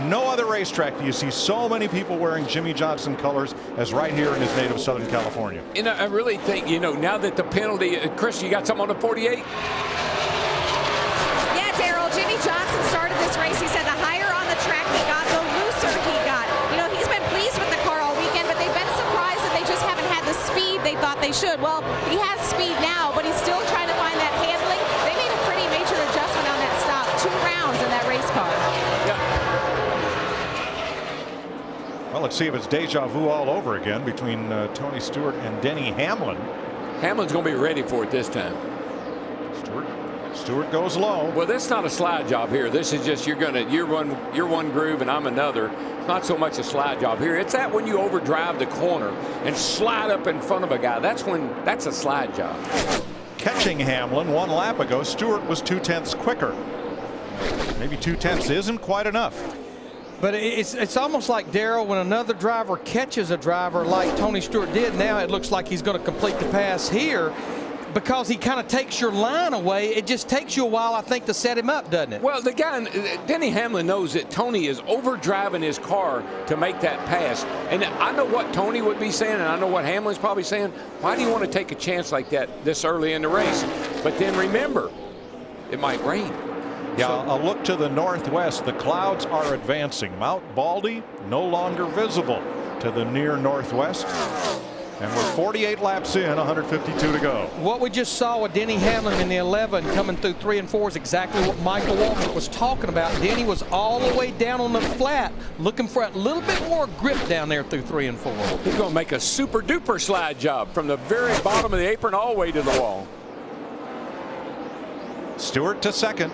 No other racetrack do you see so many people wearing Jimmy Johnson colors as right here in his native Southern California. And I really think, now that the penalty, Chris, you got something on the 48? Yeah, Darrell, Jimmy Johnson started this race. He said the higher on the track he got, the looser he got. He's been pleased with the car all weekend, but they've been surprised that they just haven't had the speed they thought they should. Well, he has speed now, but he's still trying to find that handling. They made a pretty major adjustment on that stop. 2 rounds in that race car. Yeah. Well, let's see if it's deja vu all over again between Tony Stewart and Denny Hamlin. Hamlin's going to be ready for it this time. Stewart goes low. Well, that's not a slide job here. This is just you're one groove and I'm another. It's not so much a slide job here. It's that when you overdrive the corner and slide up in front of a guy. That's a slide job. Catching Hamlin 1 lap ago, Stewart was 2/10 quicker. Maybe 2/10 isn't quite enough. But it's almost like, Darrell, when another driver catches a driver like Tony Stewart did, now it looks like he's going to complete the pass here. because he kind of takes your line away. It just takes you a while, I think, to set him up, doesn't it? Well, the guy, Denny Hamlin, knows that Tony is overdriving his car to make that pass. And I know what Tony would be saying, and I know what Hamlin's probably saying. Why do you want to take a chance like that this early in the race? But then remember, it might rain. Yeah, a look to the northwest. The clouds are advancing. Mount Baldy no longer visible to the near northwest. And we're 48 laps in, 152 to go. What we just saw with Denny Hamlin in the 11 coming through 3 and 4 is exactly what Michael Waltrip was talking about. Denny was all the way down on the flat, looking for a little bit more grip down there through 3 and 4. He's going to make a super duper slide job from the very bottom of the apron all the way to the wall. Stewart to second.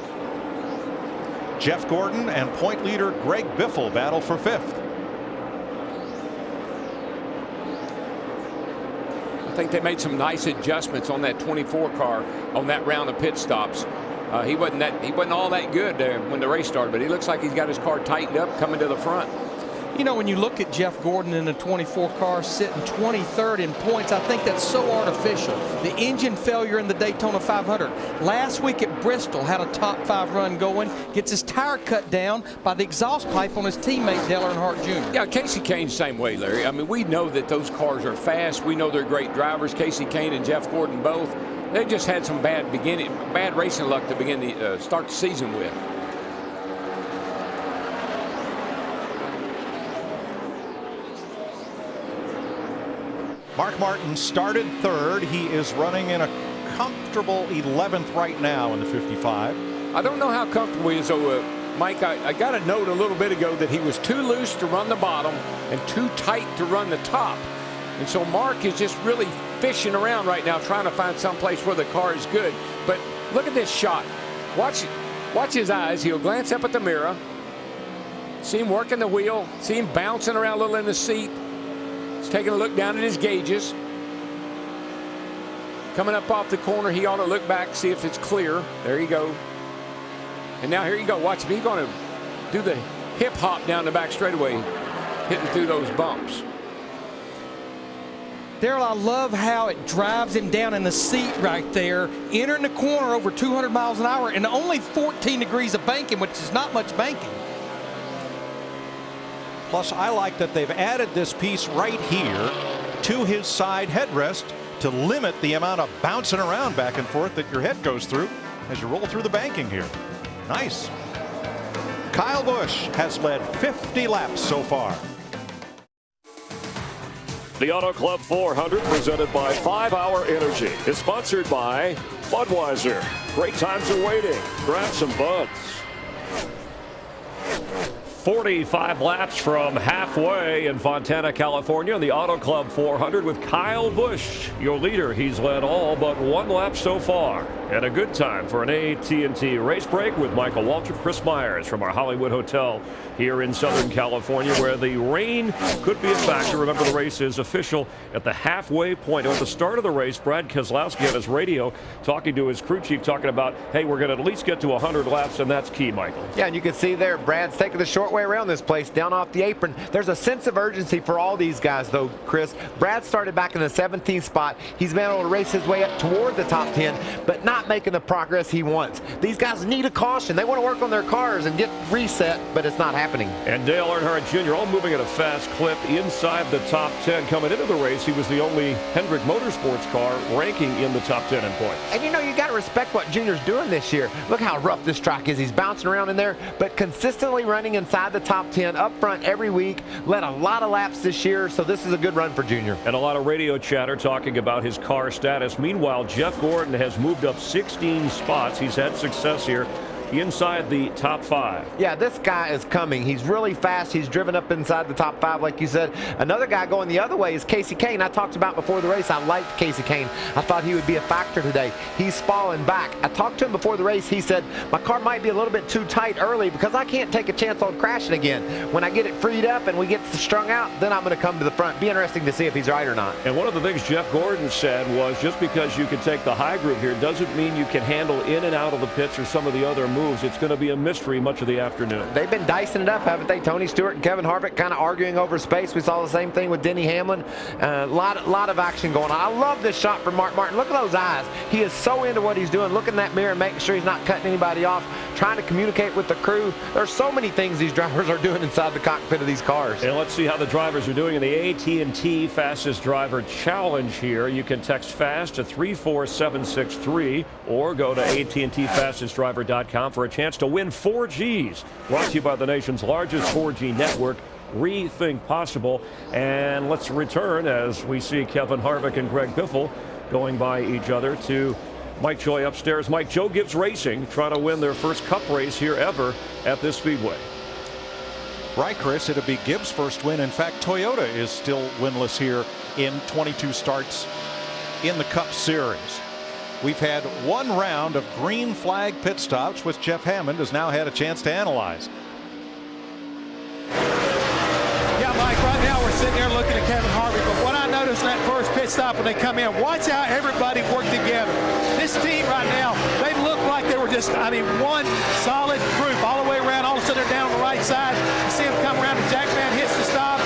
Jeff Gordon and point leader Greg Biffle battle for 5th. I think they made some nice adjustments on that 24 car on that round of pit stops. He wasn't all that good there when the race started, but he looks like he's got his car tightened up coming to the front. You know, when you look at Jeff Gordon in the 24 car sitting 23rd in points, I think that's so artificial. The engine failure in the Daytona 500. Last week at Bristol had a top 5 run going, gets his tire cut down by the exhaust pipe on his teammate Dale Earnhardt Jr. Yeah, Casey Kane's same way, Larry. I mean, we know that those cars are fast. We know they're great drivers. Casey Kane and Jeff Gordon both. They just had some bad racing luck to begin the start the season with. Mark Martin started 3rd. He is running in a comfortable 11th right now in the 55. I don't know how comfortable he is, though, Mike. I got a note a little bit ago that he was too loose to run the bottom and too tight to run the top. And so Mark is just really fishing around right now trying to find some place where the car is good. But look at this shot. Watch his eyes. He'll glance up at the mirror, see him working the wheel, see him bouncing around a little in the seat. He's taking a look down at his gauges. Coming up off the corner, he ought to look back, see if it's clear. There you go. And now here you go. Watch him. He's going to do the hip hop down the back straightaway, hitting through those bumps. Daryl, I love how it drives him down in the seat right there, entering the corner over 200 miles an hour and only 14 degrees of banking, which is not much banking. Plus, I like that they've added this piece right here to his side headrest to limit the amount of bouncing around back and forth that your head goes through as you roll through the banking here. Nice. Kyle Busch has led 50 laps so far. The Auto Club 400, presented by 5 Hour Energy, is sponsored by Budweiser. Great times are waiting. Grab some buds. 45 laps from halfway in Fontana, California, in the Auto Club 400 with Kyle Busch, your leader. He's led all but 1 lap so far. And a good time for an AT&T race break with Michael Waltrip, Chris Myers from our Hollywood Hotel here in Southern California, where the rain could be a factor. Remember, the race is official at the halfway point. At the start of the race, Brad Keselowski on his radio talking to his crew chief, talking about, hey, we're going to at least get to 100 laps, and that's key, Michael. Yeah, and you can see there, Brad's taking the short way around this place, down off the apron. There's a sense of urgency for all these guys, though, Chris. Brad started back in the 17th spot. He's been able to race his way up toward the top 10, but not making the progress he wants. These guys need a caution. They want to work on their cars and get reset, but it's not happening. And Dale Earnhardt Jr. all moving at a fast clip inside the top 10. Coming into the race, he was the only Hendrick Motorsports car ranking in the top 10 in points. And you know, you got to respect what Junior's doing this year. Look how rough this track is. He's bouncing around in there, but consistently running inside the top 10 up front every week. Led a lot of laps this year, so this is a good run for Junior. And a lot of radio chatter talking about his car status. Meanwhile, Jeff Gordon has moved up 16 spots. He's had success here inside the top 5. Yeah, this guy is coming. He's really fast. He's driven up inside the top 5, like you said. Another guy going the other way is Casey Kane. I talked about before the race. I liked Casey Kane. I thought he would be a factor today. He's falling back. I talked to him before the race. He said, my car might be a little bit too tight early because I can't take a chance on crashing again. When I get it freed up and we get strung out, then I'm going to come to the front. Be interesting to see if he's right or not. And one of the things Jeff Gordon said was, just because you can take the high groove here doesn't mean you can handle in and out of the pits or some of the other moves moves. It's going to be a mystery much of the afternoon. They've been dicing it up, haven't they? Tony Stewart and Kevin Harvick kind of arguing over space. We saw the same thing with Denny Hamlin. A lot of action going on. I love this shot from Mark Martin. Look at those eyes. He is so into what he's doing. Look in that mirror, making sure he's not cutting anybody off, trying to communicate with the crew. There's so many things these drivers are doing inside the cockpit of these cars. And let's see how the drivers are doing in the AT&T Fastest Driver Challenge here. You can text FAST to 34763 or go to AT&TFastestDriver.com for a chance to win 4Gs. Brought to you by the nation's largest 4G network, Rethink Possible. And let's return as we see Kevin Harvick and Greg Biffle going by each other to Mike Joy upstairs. Mike, Joe Gibbs Racing trying to win their first Cup race here ever at this speedway. Right, Chris, it'll be Gibbs' first win. In fact, Toyota is still winless here in 22 starts in the Cup Series. We've had one round of green flag pit stops, which Jeff Hammond has now had a chance to analyze. Yeah, Mike, right now we're sitting there looking at Kevin Harvick, but what I noticed in that first pit stop when they come in, watch how everybody worked together. This team right now, they look like they were just, one solid group all the way around. All of a sudden they're down on the right side. You see them come around, and Jack Man hits the stop.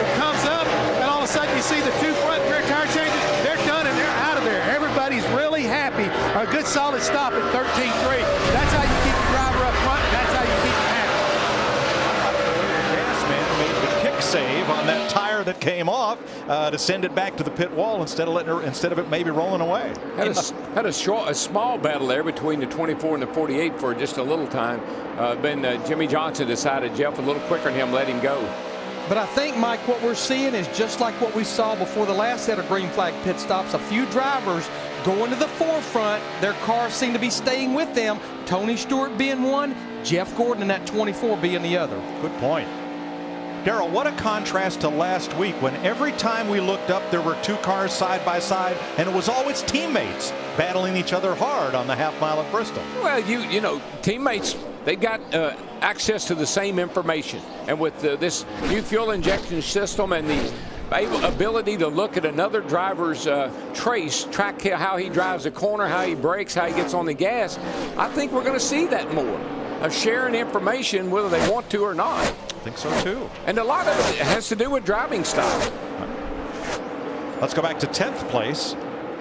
It comes up, and all of a sudden you see the two front rear tire changes. They're done, and they're out of there. Everybody's really happy. A good solid stop at 13.3. That's how you keep the driver up front, and that's how you keep them happy. Gas man made the kick save on that tire that came off to send it back to the pit wall instead of it maybe rolling away. Had a small battle there between the 24 and the 48 for just a little time. Jimmy Johnson decided Jeff a little quicker than him, let him go. But I think, Mike, what we're seeing is just like what we saw before the last set of green flag pit stops. A few drivers going to the forefront. Their cars seem to be staying with them. Tony Stewart being one, Jeff Gordon in that 24 being the other. Good point. Darrell, what a contrast to last week when every time we looked up there were two cars side by side and it was always teammates battling each other hard on the half mile at Bristol. Well, you know, teammates, they got access to the same information. And with this new fuel injection system and the ability to look at another driver's track how he drives a corner, how he brakes, how he gets on the gas, I think we're going to see that more of sharing information whether they want to or not. I think so too. And a lot of it has to do with driving style. Let's go back to 10th place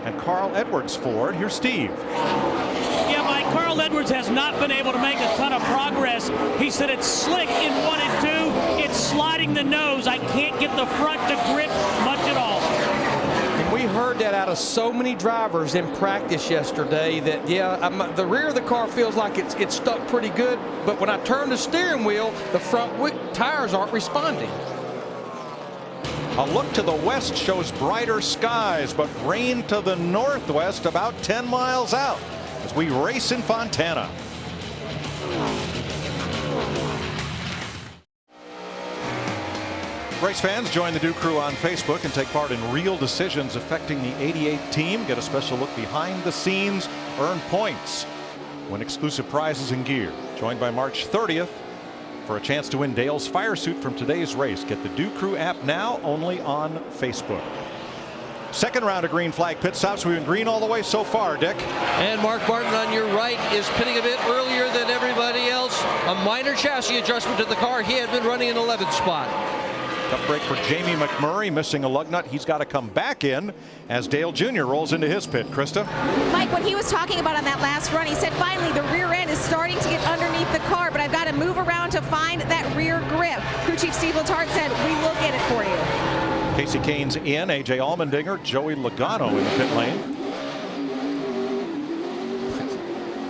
and Carl Edwards Ford. Here's Steve. Yeah, Mike, Carl Edwards has not been able to make a ton of progress. He said it's slick in 1 and 2. It's sliding the nose. I can't get the front to grip much at all. And we heard that out of so many drivers in practice yesterday that, the rear of the car feels like it's stuck pretty good, but when I turn the steering wheel, the front tires aren't responding. A look to the west shows brighter skies, but rain to the northwest about 10 miles out as we race in Fontana. Race fans, join the Dew Crew on Facebook and take part in real decisions affecting the 88 team. Get a special look behind the scenes, earn points, win exclusive prizes and gear. Joined by March 30th for a chance to win Dale's fire suit from today's race. Get the Dew Crew app now, only on Facebook. Second round of green flag pit stops. We've been green all the way so far, Dick. And Mark Martin on your right is pitting a bit earlier than everybody else. A minor chassis adjustment to the car. He had been running an 11th spot. Tough break for Jamie McMurray, missing a lug nut. He's got to come back in as Dale Jr. rolls into his pit. Krista? Mike, what he was talking about on that last run, he said finally the rear end is starting to get underneath the car, but I've got to move around to find that rear grip. Crew Chief Steve Letarte said, we will get it for you. Casey Kane's in, A.J. Allmendinger, Joey Logano in the pit lane.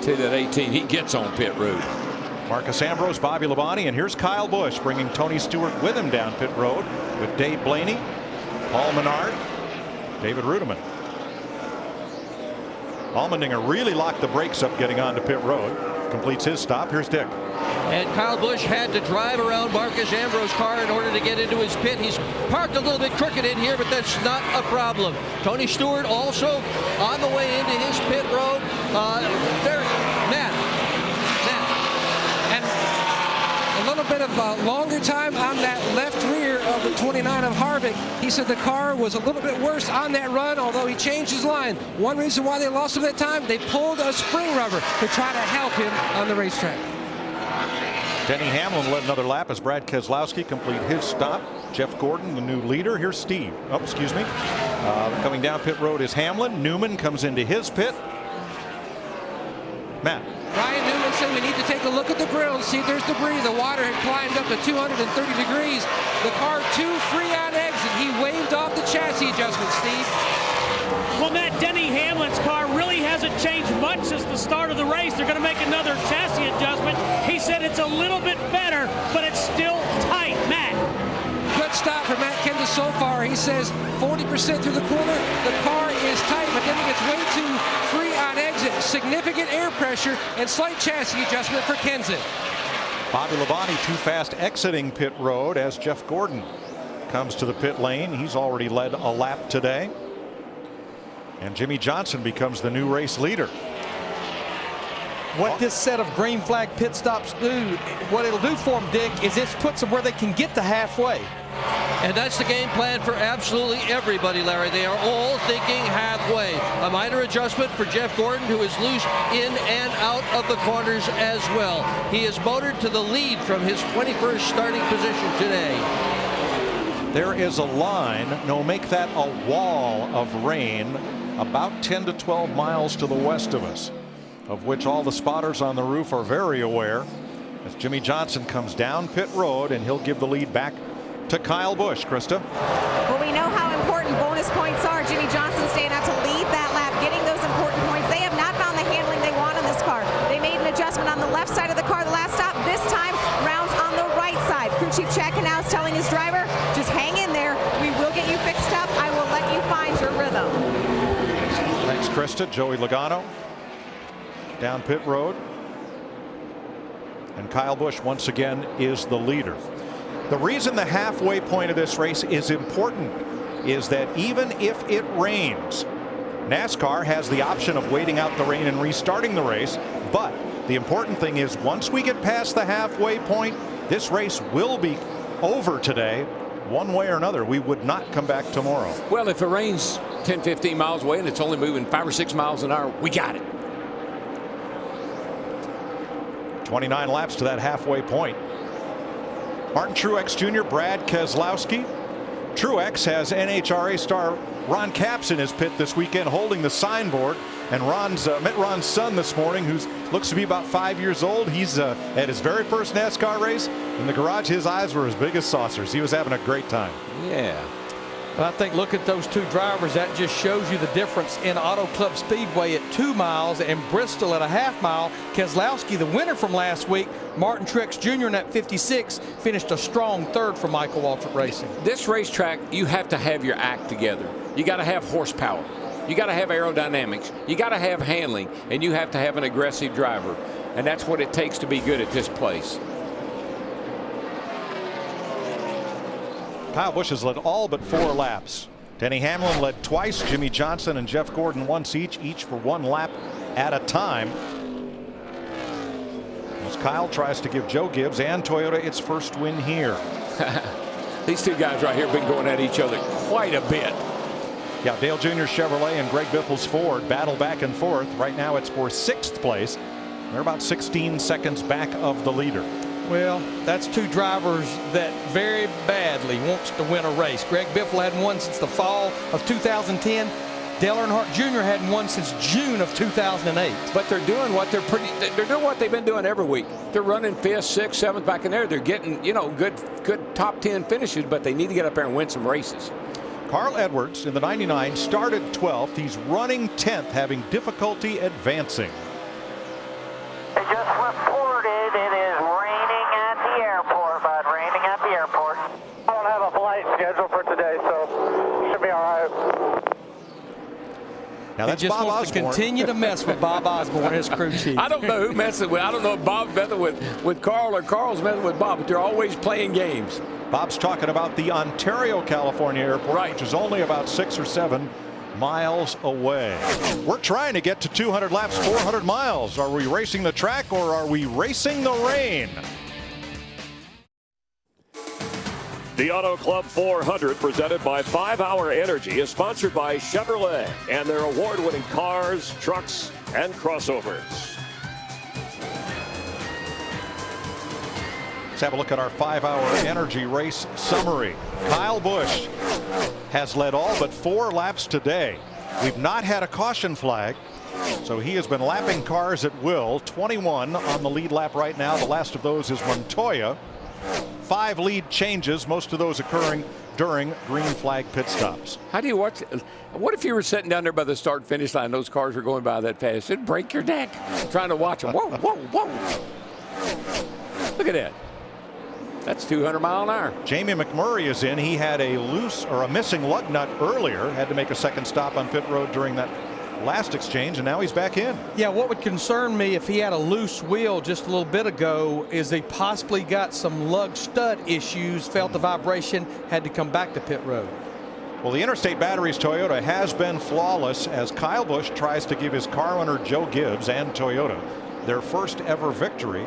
To that 18, he gets on pit road. Marcus Ambrose, Bobby Labonte, and here's Kyle Busch bringing Tony Stewart with him down pit road with Dave Blaney, Paul Menard, David Rudiman. Allmendinger really locked the brakes up getting onto pit road. Completes his stop. Here's Dick. And Kyle Busch had to drive around Marcus Ambrose's car in order to get into his pit. He's parked a little bit crooked in here, but that's not a problem. Tony Stewart also on the way into his pit road. There's Matt. A little bit of longer time on that left rear of the 29 of Harvick. He said the car was a little bit worse on that run, although he changed his line. One reason why they lost him that time, they pulled a spring rubber to try to help him on the racetrack. Denny Hamlin led another lap as Brad Keselowski complete his stop. Jeff Gordon, the new leader. Here's Steve. Oh, excuse me. Coming down pit road is Hamlin. Newman comes into his pit. Matt. Ryan Newman said we need to take a look at the grill and see if there's debris. The water had climbed up to 230 degrees. The car too free on exit. He waved off the chassis adjustment, Steve. Well, Matt, Denny Hamlin's car really hasn't changed much since the start of the race. They're going to make another chassis adjustment. He said it's a little bit better, but it's still tight. Matt. Good stop for Matt Kenseth so far. He says 40% through the corner. The car is tight, but then it gets way too free on exit. Significant air pressure and slight chassis adjustment for Kenseth. Bobby Labonte too fast exiting pit road as Jeff Gordon comes to the pit lane. He's already led a lap today. And Jimmy Johnson becomes the new race leader. What this set of green flag pit stops do, what it'll do for them, Dick, is it puts them where they can get to halfway. And that's the game plan for absolutely everybody, Larry. They are all thinking halfway. A minor adjustment for Jeff Gordon, who is loose in and out of the corners as well. He is motored to the lead from his 21st starting position today. There is a line, no, make that a wall of rain about 10 to 12 miles to the west of us, of which all the spotters on the roof are very aware, as Jimmy Johnson comes down pit road, and he'll give the lead back to Kyle Busch. Krista. Well, we know how important bonus points are. Jimmy Johnson staying out to lead that lap, getting those important points. They have not found the handling they want on this car. They made an adjustment on the left side of the car the last stop. This time, rounds on the right side. Crew Chief Chad Canal is telling his driver, just hang in there. We will get you fixed up. I will let you find your rhythm. Thanks, Krista. Joey Logano down pit road. And Kyle Busch once again is the leader. The reason the halfway point of this race is important is that even if it rains, NASCAR has the option of waiting out the rain and restarting the race. But the important thing is, once we get past the halfway point, this race will be over today, one way or another. We would not come back tomorrow. Well, if it rains 10, 15 miles away and it's only moving 5 or 6 miles an hour, we got it. 29 laps to that halfway point. Martin Truex Jr., Brad Keselowski. Truex has NHRA star Ron Capps in his pit this weekend holding the signboard. And met Ron's son this morning, who looks to be about 5 years old. He's at his very first NASCAR race. In the garage, his eyes were as big as saucers. He was having a great time. Yeah. I think look at those two drivers. That just shows you the difference in Auto Club Speedway at 2 miles and Bristol at a half mile. Keselowski, the winner from last week, Martin Truex Jr. in that 56, finished a strong third for Michael Waltrip Racing. This racetrack, you have to have your act together. You got to have horsepower. You got to have aerodynamics. You got to have handling, and you have to have an aggressive driver. And that's what it takes to be good at this place. Kyle Busch has led all but 4 laps. Denny Hamlin led twice. Jimmy Johnson and Jeff Gordon once each for 1 lap at a time. As Kyle tries to give Joe Gibbs and Toyota its first win here. These two guys right here have been going at each other quite a bit. Yeah, Dale Jr. Chevrolet and Greg Biffle's Ford battle back and forth. Right now it's for 6th place. They're about 16 seconds back of the leader. Well, that's two drivers that very badly wants to win a race. Greg Biffle hadn't won since the fall of 2010. Dale Earnhardt Jr. hadn't won since June of 2008. But they're doing what they're doing what they've been doing every week. They're running 5th, 6th, 7th back in there. They're getting, good top 10 finishes, but they need to get up there and win some races. Carl Edwards in the 99 started 12th. He's running 10th, having difficulty advancing. They just reported it is raining at the airport, bud. Raining at the airport. I don't have a flight scheduled for today, so should be all right. Now that's he just Bob wants Osborne. to continue to mess with Bob Osborne, his crew chief. I don't know who messes with. I don't know if Bob's messing with Carl or Carl's messing with Bob, but they're always playing games. Bob's talking about the Ontario, California airport, right, which is only about 6 or 7 miles away. We're trying to get to 200 laps, 400 miles. Are we racing the track or are we racing the rain? The Auto Club 400, presented by 5 Hour Energy, is sponsored by Chevrolet and their award-winning cars, trucks, and crossovers. Let's have a look at our 5 Hour Energy race summary. Kyle Busch has led all but 4 laps today. We've not had a caution flag, so he has been lapping cars at will. 21 on the lead lap right now. The last of those is Montoya. 5 lead changes, most of those occurring during green flag pit stops. How do you watch? What if you were sitting down there by the start finish line, those cars were going by that fast? It'd break your neck trying to watch them. Whoa, whoa, whoa. Look at that. That's 200 mile an hour. Jamie McMurray is in. He had a loose or a missing lug nut earlier, had to make a second stop on pit road during that last exchange, and now he's back in. Yeah, what would concern me if he had a loose wheel just a little bit ago is he possibly got some lug stud issues, felt the vibration, had to come back to pit road. Well, the Interstate Batteries Toyota has been flawless as Kyle Busch tries to give his car owner Joe Gibbs and Toyota their first ever victory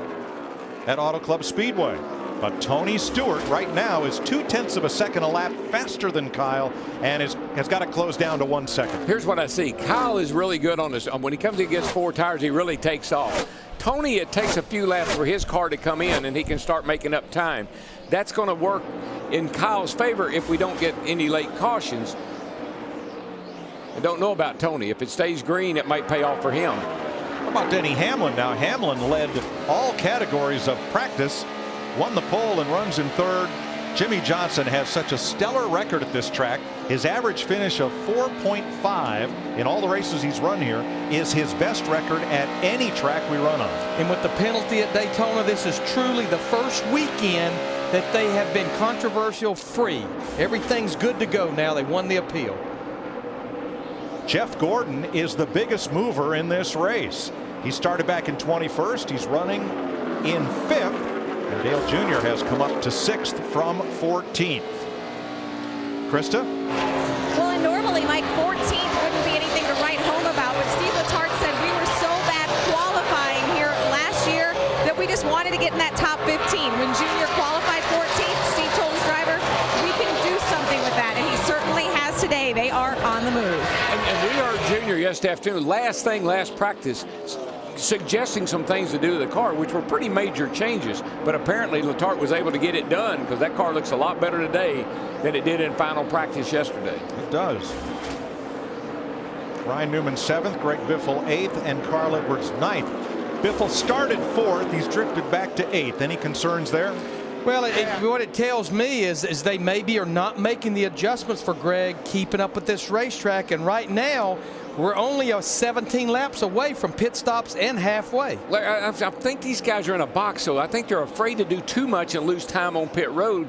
at Auto Club Speedway. But Tony Stewart right now is 0.2 of a second a lap faster than Kyle and has got it closed down to 1 second. Here's what I see. Kyle is really good on this. When he comes in gets 4 tires, he really takes off. Tony, it takes a few laps for his car to come in and he can start making up time. That's going to work in Kyle's favor if we don't get any late cautions. I don't know about Tony. If it stays green, it might pay off for him. How about Denny Hamlin now? Hamlin led all categories of practice, won the pole and runs in 3rd. Jimmy Johnson has such a stellar record at this track. His average finish of 4.5 in all the races he's run here is his best record at any track we run on. And with the penalty at Daytona, this is truly the first weekend that they have been controversial free. Everything's good to go now. They won the appeal. Jeff Gordon is the biggest mover in this race. He started back in 21st. He's running in 5th. And Dale Jr. has come up to 6th from 14th. Krista? Well, and normally, Mike, 14th wouldn't be anything to write home about, but Steve Letarte said we were so bad qualifying here last year that we just wanted to get in that top 15. When Junior qualified 14th, Steve told his driver, we can do something with that, and he certainly has today. They are on the move. And we heard Junior yesterday afternoon, last practice, suggesting some things to do to the car, which were pretty major changes. But apparently Letarte was able to get it done because that car looks a lot better today than it did in final practice yesterday. It does. Ryan Newman 7th, Greg Biffle 8th, and Carl Edwards 9th. Biffle started 4th. He's drifted back to 8th. Any concerns there? Well, what it tells me is they maybe are not making the adjustments for Greg keeping up with this racetrack. And right now, we're only 17 laps away from pit stops and halfway. I think these guys are in a box, so I think they're afraid to do too much and lose time on pit road,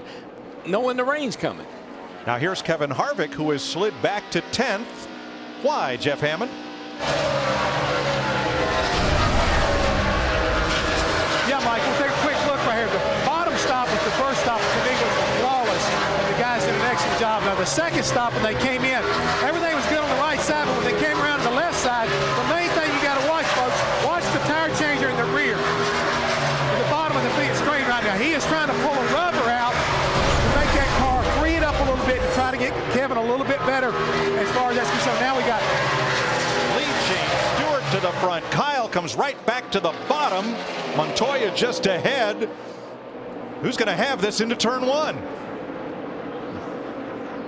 knowing the rain's coming. Now here's Kevin Harvick, who has slid back to 10th. Why, Jeff Hammond? Yeah, Mike, we'll take a quick look right here. The bottom stop was the first stop. To me, was flawless, and the guys did an excellent job. Now, the second stop, when they came in, everything was good on the right side, but when they came around to the left side, the main thing you got to watch, folks, watch the tire changer in the rear. At the bottom of the feet straight right now. He is trying to pull a rubber out to make that car free it up a little bit and try to get Kevin a little bit better as far as that's concerned. Now we got lead change. Stewart to the front. Kyle comes right back to the bottom. Montoya just ahead. Who's going to have this into turn 1?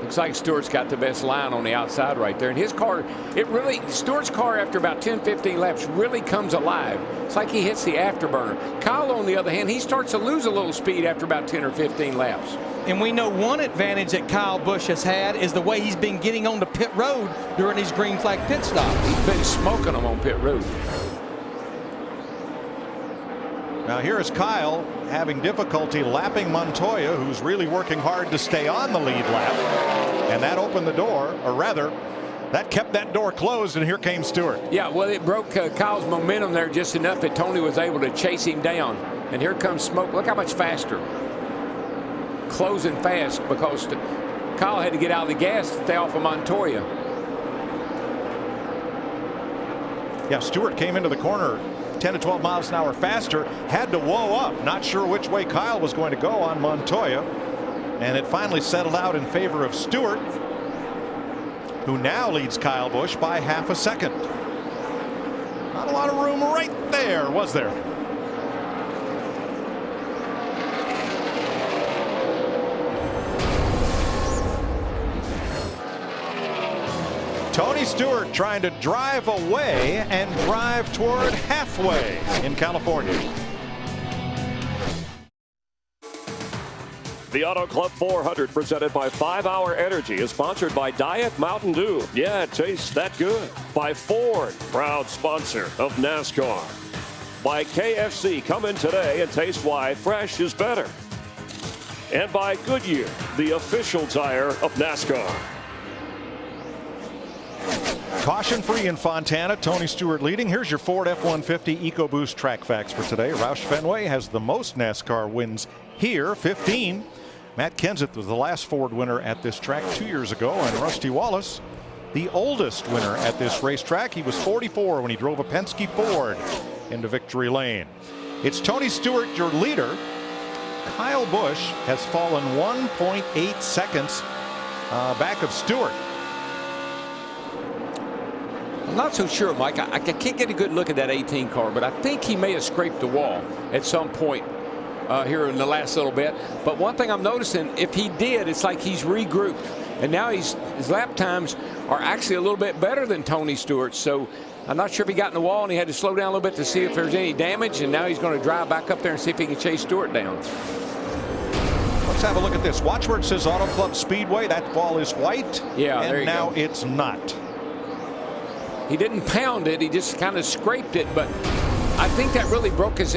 Looks like Stewart's got the best line on the outside right there. And his car, Stewart's car after about 10, 15 laps really comes alive. It's like he hits the afterburner. Kyle, on the other hand, he starts to lose a little speed after about 10 or 15 laps. And we know one advantage that Kyle Busch has had is the way he's been getting on the pit road during his green flag pit stop. He's been smoking them on pit road. Now here is Kyle having difficulty lapping Montoya, who's really working hard to stay on the lead lap. And that opened the door, or rather, that kept that door closed, and here came Stewart. Yeah, well, it broke Kyle's momentum there just enough that Tony was able to chase him down. And here comes smoke. Look how much faster. Closing fast because Kyle had to get out of the gas to stay off of Montoya. Yeah, Stewart came into the corner 10 to 12 miles an hour faster, had to whoa up. Not sure which way Kyle was going to go on Montoya. And it finally settled out in favor of Stewart, who now leads Kyle Busch by half a second. Not a lot of room right there, was there? Tony Stewart trying to drive away and drive toward halfway in California. The Auto Club 400 presented by 5 Hour Energy is sponsored by Diet Mountain Dew. Yeah, it tastes that good. By Ford, proud sponsor of NASCAR. By KFC, come in today and taste why fresh is better. And by Goodyear, the official tire of NASCAR. Caution free in Fontana. Tony Stewart leading. Here's your Ford F-150 EcoBoost track facts for today. Roush Fenway has the most NASCAR wins here, 15. Matt Kenseth was the last Ford winner at this track 2 years ago, and Rusty Wallace, the oldest winner at this racetrack. He was 44 when he drove a Penske Ford into victory lane. It's Tony Stewart, your leader. Kyle Busch has fallen 1.8 seconds back of Stewart. I'm not so sure, Mike. I can't get a good look at that 18 car, but I think he may have scraped the wall at some point here in the last little bit. But one thing I'm noticing, if he did, it's like he's regrouped. And now his lap times are actually a little bit better than Tony Stewart's. So I'm not sure if he got in the wall and he had to slow down a little bit to see if there's any damage. And now he's going to drive back up there and see if he can chase Stewart down. Let's have a look at this. Watch where it says Auto Club Speedway. That ball is white. Yeah, and there you now go. It's not. He didn't pound it. He just kind of scraped it. But I think that really broke his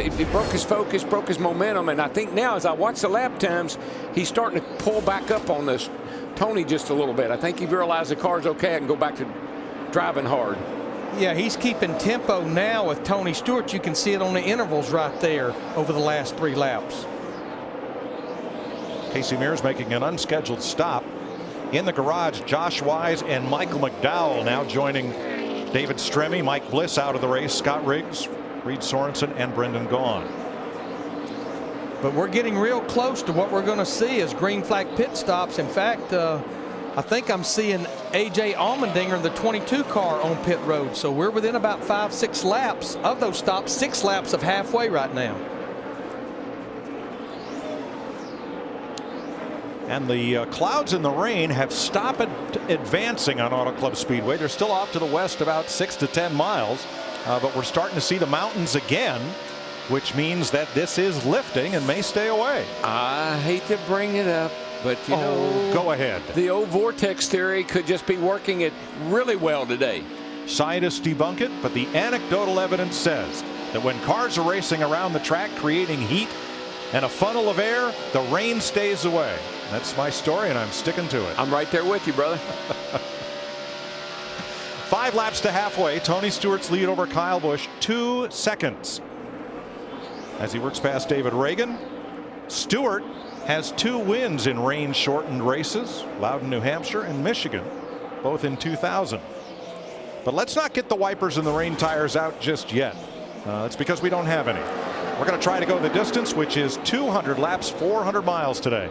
focus, broke his momentum. And I think now, as I watch the lap times, he's starting to pull back up on this Tony just a little bit. I think he realized the car's okay and go back to driving hard. Yeah, he's keeping tempo now with Tony Stewart. You can see it on the intervals right there over the last 3 laps. Casey Mears making an unscheduled stop in the garage. Josh Wise and Michael McDowell now joining David Stremme, Mike Bliss out of the race, Scott Riggs, Reed Sorensen, and Brendan Gaughan. But we're getting real close to what we're going to see as green flag pit stops. In fact, I think I'm seeing A.J. Allmendinger in the 22 car on pit road. So we're within about 5-6 laps of those stops, 6 laps of halfway right now. And the clouds and the rain have stopped advancing on Auto Club Speedway. They're still off to the west about 6 to 10 miles. But we're starting to see the mountains again, which means that this is lifting and may stay away. I hate to bring it up, but you know, go ahead. The old vortex theory could just be working it really well today. Scientists debunk it, but the anecdotal evidence says that when cars are racing around the track creating heat and a funnel of air, the rain stays away. That's my story, and I'm sticking to it. I'm right there with you, brother. 5 laps to halfway. Tony Stewart's lead over Kyle Busch, 2 seconds. As he works past David Reagan, Stewart has 2 wins in rain-shortened races, Loudon, New Hampshire, and Michigan, both in 2000. But let's not get the wipers and the rain tires out just yet. It's because we don't have any. We're going to try to go the distance, which is 200 laps, 400 miles today.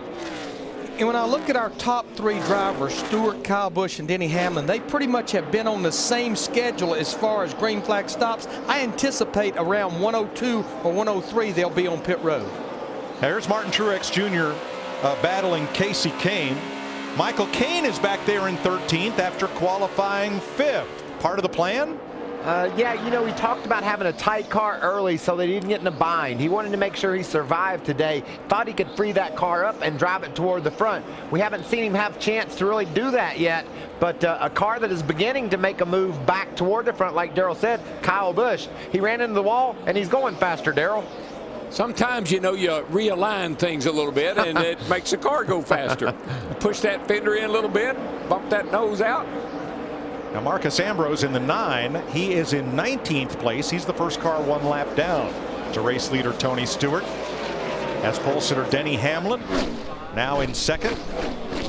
And when I look at our top 3 drivers, Stewart, Kyle Busch, and Denny Hamlin, they pretty much have been on the same schedule as far as green flag stops. I anticipate around 102 or 103 they'll be on pit road. Here's Martin Truex Jr. Battling Casey Kane. Michael Caine is back there in 13th after qualifying 5th. Part of the plan? Yeah, you know, he talked about having a tight car early so that he didn't get in a bind. He wanted to make sure he survived today. Thought he could free that car up and drive it toward the front. We haven't seen him have a chance to really do that yet, but a car that is beginning to make a move back toward the front, like Darrell said, Kyle Busch. He ran into the wall, and he's going faster, Darrell. Sometimes, you know, you realign things a little bit, and it makes the car go faster. Push that fender in a little bit, bump that nose out. Now Marcus Ambrose in the 9. He is in 19th place. He's the first car 1 lap down to race leader Tony Stewart. As pole sitter Denny Hamlin now in 2nd.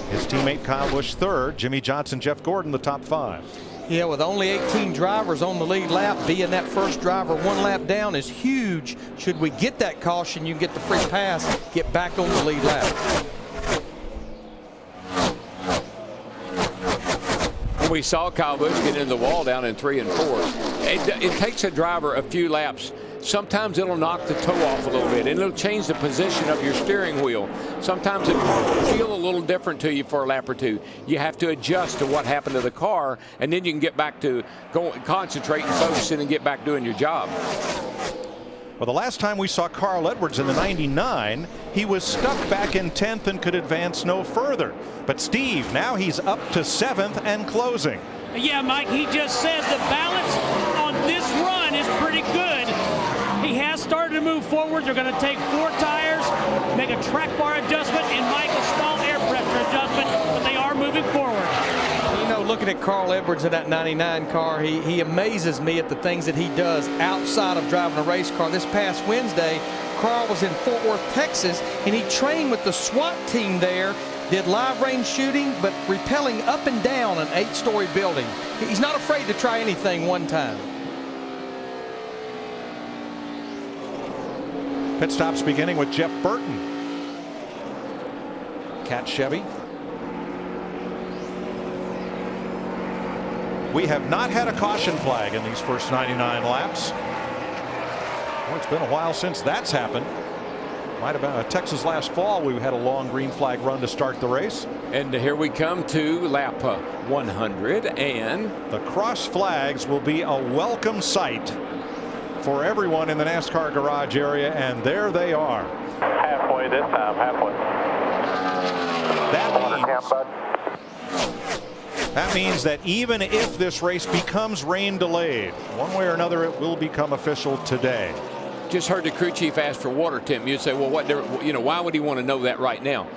His teammate Kyle Busch 3rd. Jimmy Johnson, Jeff Gordon the top 5. Yeah, with only 18 drivers on the lead lap, being that first driver 1 lap down is huge. Should we get that caution, you get the free pass, get back on the lead lap. We saw Kyle Busch get into the wall down in 3 and 4. It takes a driver a few laps. Sometimes it'll knock the toe off a little bit, and it'll change the position of your steering wheel. Sometimes it'll feel a little different to you for a lap or two. You have to adjust to what happened to the car, and then you can get back to concentrating, focusing, and get back doing your job. Well, the last time we saw Carl Edwards in the 99, he was stuck back in 10th and could advance no further. But Steve, now he's up to 7th and closing. Yeah, Mike, he just said the balance on this run is pretty good. He has started to move forward. They're going to take 4 tires, make a track bar adjustment, and Mike, a small air pressure adjustment, but they are moving forward. You know, looking at Carl Edwards in that 99 car, he amazes me at the things that he does outside of driving a race car. This past Wednesday, Carl was in Fort Worth, Texas, and he trained with the SWAT team there, did live range shooting, but rappelling up and down an 8-story building. He's not afraid to try anything one time. Pit stops beginning with Jeff Burton. Cat Chevy. We have not had a caution flag in these first 99 laps. Well, it's been a while since that's happened. Might have been Texas last fall. We had a long green flag run to start the race. And here we come to lap 100, and the cross flags will be a welcome sight for everyone in the NASCAR garage area, and there they are. Halfway this time, halfway. That means that even if this race becomes rain delayed, one way or another, it will become official today. Just heard the crew chief ask for water temp. You'd say, well, what, why would he want to know that right now?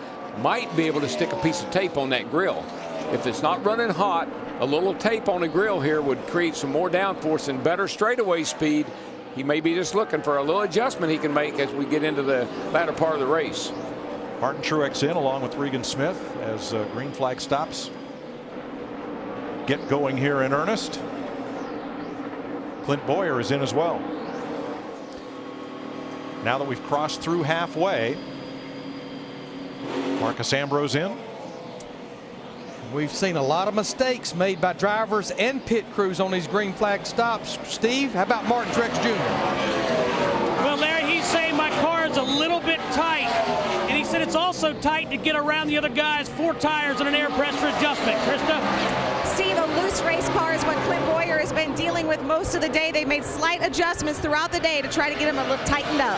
Might be able to stick a piece of tape on that grill. If it's not running hot, a little tape on the grill here would create some more downforce and better straightaway speed. He may be just looking for a little adjustment he can make as we get into the latter part of the race. Martin Truex in along with Regan Smith as green flag stops get going here in earnest. Clint Bowyer is in as well. Now that we've crossed through halfway, Marcus Ambrose in. We've seen a lot of mistakes made by drivers and pit crews on these green flag stops. Steve, how about Martin Truex Jr.? Well, there he's saying my car is a little bit tight. And he said it's also tight to get around the other guys. 4 tires and an air pressure adjustment. Krista? Steve, a loose race car is what Clint Bowyer has been dealing with most of the day. They made slight adjustments throughout the day to try to get him a little tightened up.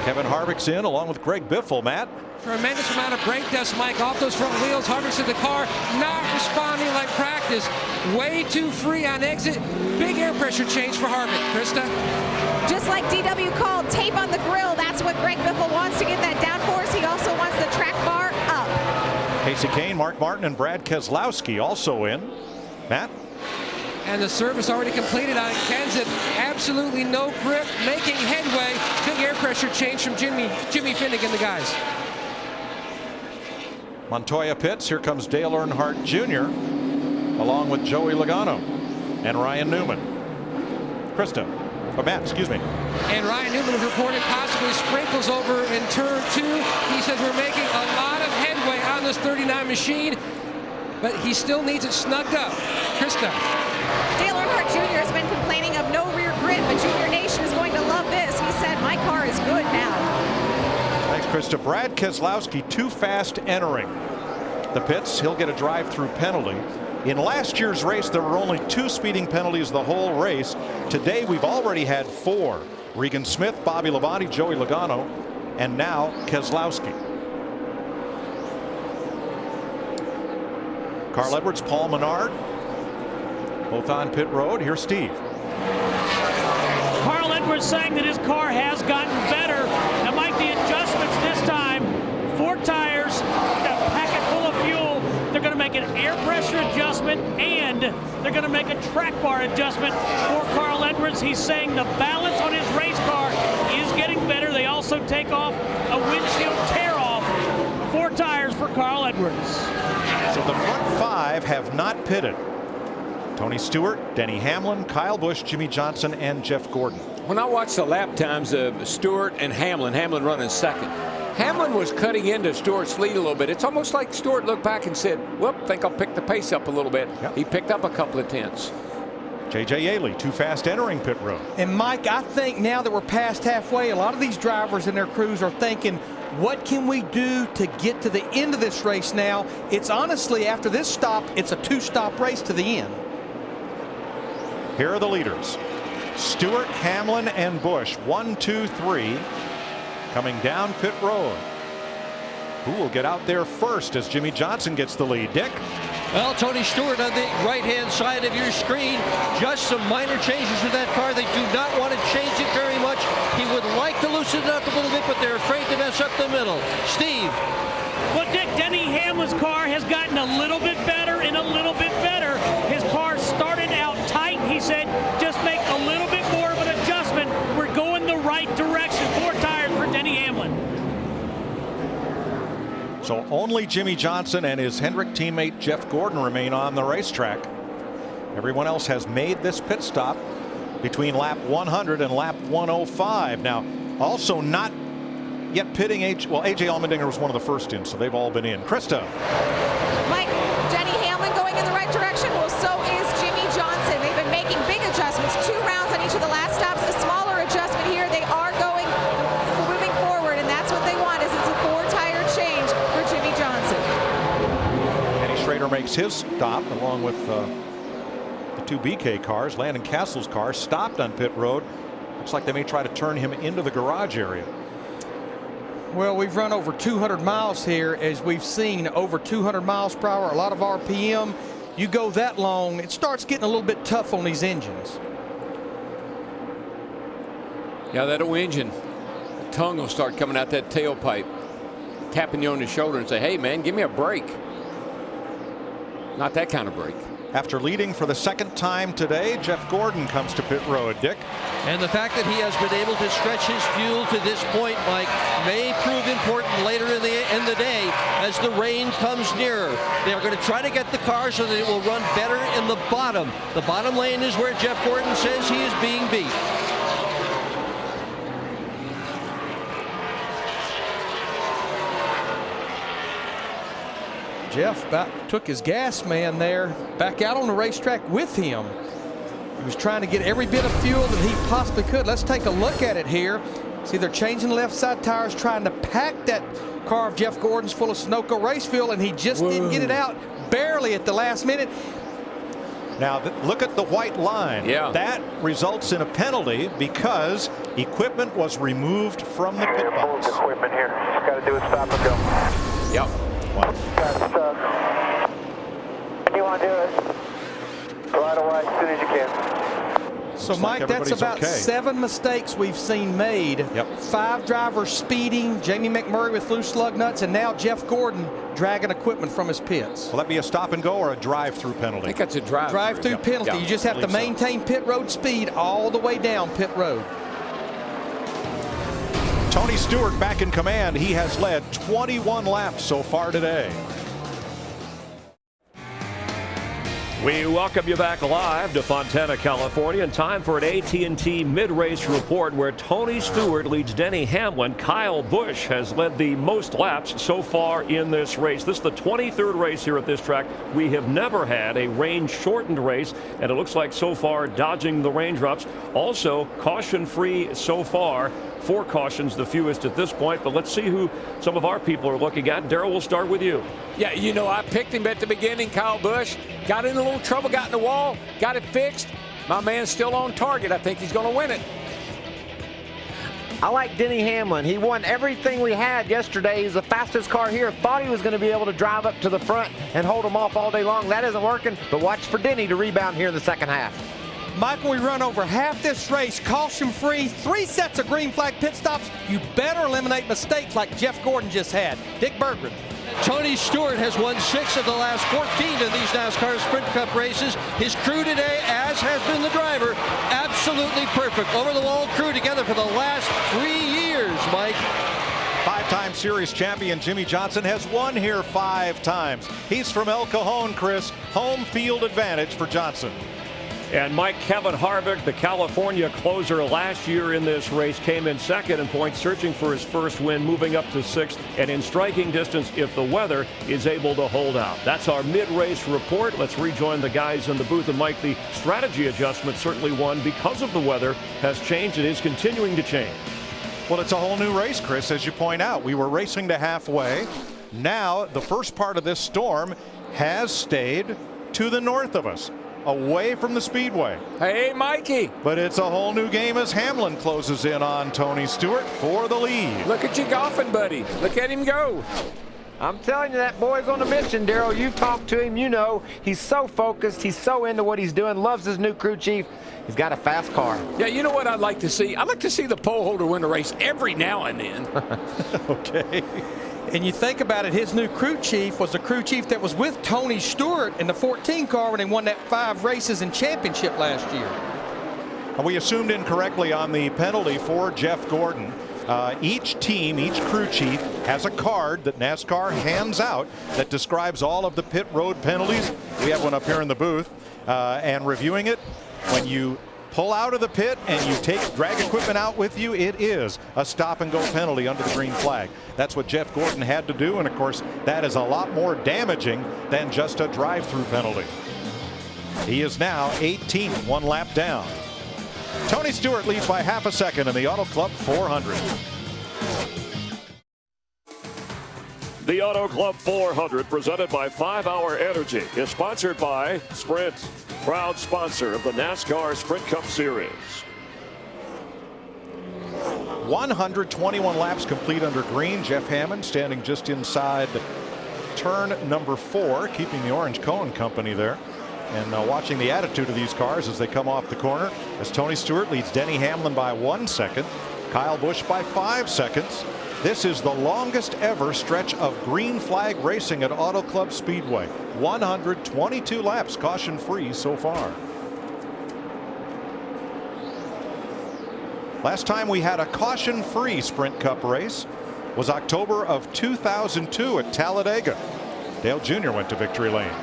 Kevin Harvick's in along with Greg Biffle. Matt? Tremendous amount of brake dust, Mike, off those front wheels. Harvick's in the car, not responding like practice. Way too free on exit. Big air pressure change for Harvick. Krista? Just like DW called, tape on the grill. That's what Greg Biffle wants to get that downforce. He also wants the track bar up. Casey Kane, Mark Martin, and Brad Keselowski also in. Matt? And the service already completed on Kenseth. Absolutely no grip, making headway. Big air pressure change from Jimmy Finnegan, the guys. Montoya pits. Here comes Dale Earnhardt Jr. along with Joey Logano and Ryan Newman. Krista. Oh, Matt, excuse me. And Ryan Newman was reported possibly sprinkles over in turn 2. He says we're making a lot of headway on this 39 machine, but he still needs it snugged up. Krista. Dale Earnhardt Jr. has been complaining of no rear grip, but Junior Nation is going to love this. He said, my car is good now. Thanks, Krista. Brad Keselowski too fast entering the pits. He'll get a drive-through penalty. In last year's race, there were only 2 speeding penalties the whole race. Today, we've already had 4. Regan Smith, Bobby Labonte, Joey Logano, and now Keselowski. Carl Edwards, Paul Menard, both on pit road. Here's Steve. Carl Edwards saying that his car has gotten better. Now, Mike, the adjustments this time, 4 tires, a packet full of fuel. They're going to make an air pressure adjustment, and they're going to make a track bar adjustment for Carl Edwards. He's saying the balance on his race car is getting better. They also take off a windshield tear-off. 4 tires for Carl Edwards. So the front 5 have not pitted. Tony Stewart, Denny Hamlin, Kyle Busch, Jimmy Johnson, and Jeff Gordon. When I watched the lap times of Stewart and Hamlin running second, Hamlin was cutting into Stewart's lead a little bit. It's almost like Stewart looked back and said, whoop, think I'll pick the pace up a little bit. Yep. He picked up a couple of tenths. J.J. Yeley, too fast entering pit road. And Mike, I think now that we're past halfway, a lot of these drivers and their crews are thinking, what can we do to get to the end of this race now? It's honestly, after this stop, it's a 2-stop race to the end. Here are the leaders. Stewart, Hamlin, and Busch. 1, 2, 3. Coming down pit road. Who will get out there first as Jimmie Johnson gets the lead? Dick? Well, Tony Stewart on the right-hand side of your screen. Just some minor changes to that car. They do not want to change it very much. He would like to loosen it up a little bit, but they're afraid to mess up the middle. Steve. Well, Dick, Denny Hamlin's car has gotten a little bit better and a little bit better. His car started out tight. He said, just make a little bit more of an adjustment. We're going the right direction. 4 tires for Denny Hamlin. So only Jimmie Johnson and his Hendrick teammate Jeff Gordon remain on the racetrack. Everyone else has made this pit stop between lap 100 and lap 105. Now, also not yet pitting A.J. Allmendinger was one of the first in, so they've all been in. Krista. Mike, Denny Hamlin going in the right direction. Well, so is Jimmie Johnson. They've been making big adjustments. 2 rounds on each of the last stops. A smaller adjustment here. They are moving forward, and that's what they want. Is it's a 4-tire change for Jimmie Johnson. Kenny Schrader makes his stop along with the 2 BK cars. Landon Castle's car stopped on pit road. Looks like they may try to turn him into the garage area. Well, we've run over 200 miles here, as we've seen, over 200 miles per hour, a lot of RPM. You go that long, it starts getting a little bit tough on these engines. Yeah, that old engine, the tongue will start coming out that tailpipe, tapping you on the shoulder and say, hey, man, give me a break. Not that kind of break. After leading for the second time today, Jeff Gordon comes to pit road. Dick? And the fact that he has been able to stretch his fuel to this point, Mike, may prove important later in the day as the rain comes nearer. They are going to try to get the car so that it will run better in the bottom. The bottom lane is where Jeff Gordon says he is being beat. Jeff took his gas man there back out on the racetrack with him. He was trying to get every bit of fuel that he possibly could. Let's take a look at it here. See, they're changing the left side tires, trying to pack that car of Jeff Gordon's full of Sunoco race fuel, and he just didn't get it out, barely at the last minute. Now look at the white line. Yeah. That results in a penalty because equipment was removed from the pit box. Equipment here. Just got to do is stop and go. Yep. Wow. You want to do it right away as soon as you can. So, Mike, that's about 7 mistakes we've seen made. Yep. 5 drivers speeding, Jamie McMurray with loose lug nuts, and now Jeff Gordon dragging equipment from his pits. Will that be a stop and go or a drive-through penalty? I think that's a drive-through. Drive-through penalty. Yeah. You just have to maintain pit road speed all the way down pit road. Tony Stewart back in command. He has led 21 laps so far today. We welcome you back live to Fontana, California, and time for an AT&T mid-race report where Tony Stewart leads Denny Hamlin. Kyle Busch has led the most laps so far in this race. This is the 23rd race here at this track. We have never had a rain-shortened race, and it looks like so far dodging the raindrops. Also, caution-free so far. 4 cautions, the fewest at this point, but let's see who some of our people are looking at. Darrell, we'll start with you. Yeah, you know, I picked him at the beginning, Kyle Busch. Got in a little trouble, got in the wall, got it fixed. My man's still on target. I think he's going to win it. I like Denny Hamlin. He won everything we had yesterday. He's the fastest car here. Thought he was going to be able to drive up to the front and hold him off all day long. That isn't working, but watch for Denny to rebound here in the second half. Mike, when we run over half this race, caution-free, 3 sets of green flag pit stops, you better eliminate mistakes like Jeff Gordon just had. Dick Berggren. Tony Stewart has won 6 of the last 14 of these NASCAR Sprint Cup races. His crew today, as has been the driver, absolutely perfect. Over-the-wall crew together for the last 3 years, Mike. 5-time series champion Jimmie Johnson has won here 5 times. He's from El Cajon, Chris. Home field advantage for Johnson. And Mike Kevin Harvick, the California closer last year in this race, came in second in points, searching for his first win, moving up to sixth, and in striking distance if the weather is able to hold out. That's our mid-race report. Let's rejoin the guys in the booth. And Mike, the strategy adjustment, certainly one because of the weather, has changed and is continuing to change. Well, it's a whole new race, Chris, as you point out. We were racing to halfway. Now, the first part of this storm has stayed to the north of us, away from the speedway. Hey, Mikey. But it's a whole new game as Hamlin closes in on Tony Stewart for the lead. Look at you golfing, buddy. Look at him go. I'm telling you, that boy's on a mission, Darrell. You talk to him, you know. He's so focused. He's so into what he's doing. Loves his new crew chief. He's got a fast car. Yeah, you know what I'd like to see? I'd like to see the pole holder win a race every now and then. Okay. And you think about it, his new crew chief was the crew chief that was with Tony Stewart in the 14 car when he won that 5 races and championship last year. We assumed incorrectly on the penalty for Jeff Gordon. Each team, each crew chief has a card that NASCAR hands out that describes all of the pit road penalties. We have one up here in the booth. And reviewing it, when you pull out of the pit and you take drag equipment out with you, it is a stop and go penalty under the green flag. That's what Jeff Gordon had to do, and of course that is a lot more damaging than just a drive-through penalty. He is now 18th, 1 lap down. Tony Stewart leads by half a second in the Auto Club 400. The Auto Club 400, presented by 5 Hour Energy, is sponsored by Sprint, proud sponsor of the NASCAR Sprint Cup Series. 121 laps complete under green. Jeff Hammond standing just inside turn number 4, keeping the Orange Cohen Company there. And watching the attitude of these cars as they come off the corner, as Tony Stewart leads Denny Hamlin by 1 second, Kyle Busch by 5 seconds. This is the longest ever stretch of green flag racing at Auto Club Speedway. 122 laps caution free so far. Last time we had a caution free Sprint Cup race was October of 2002 at Talladega. Dale Jr. went to victory lane.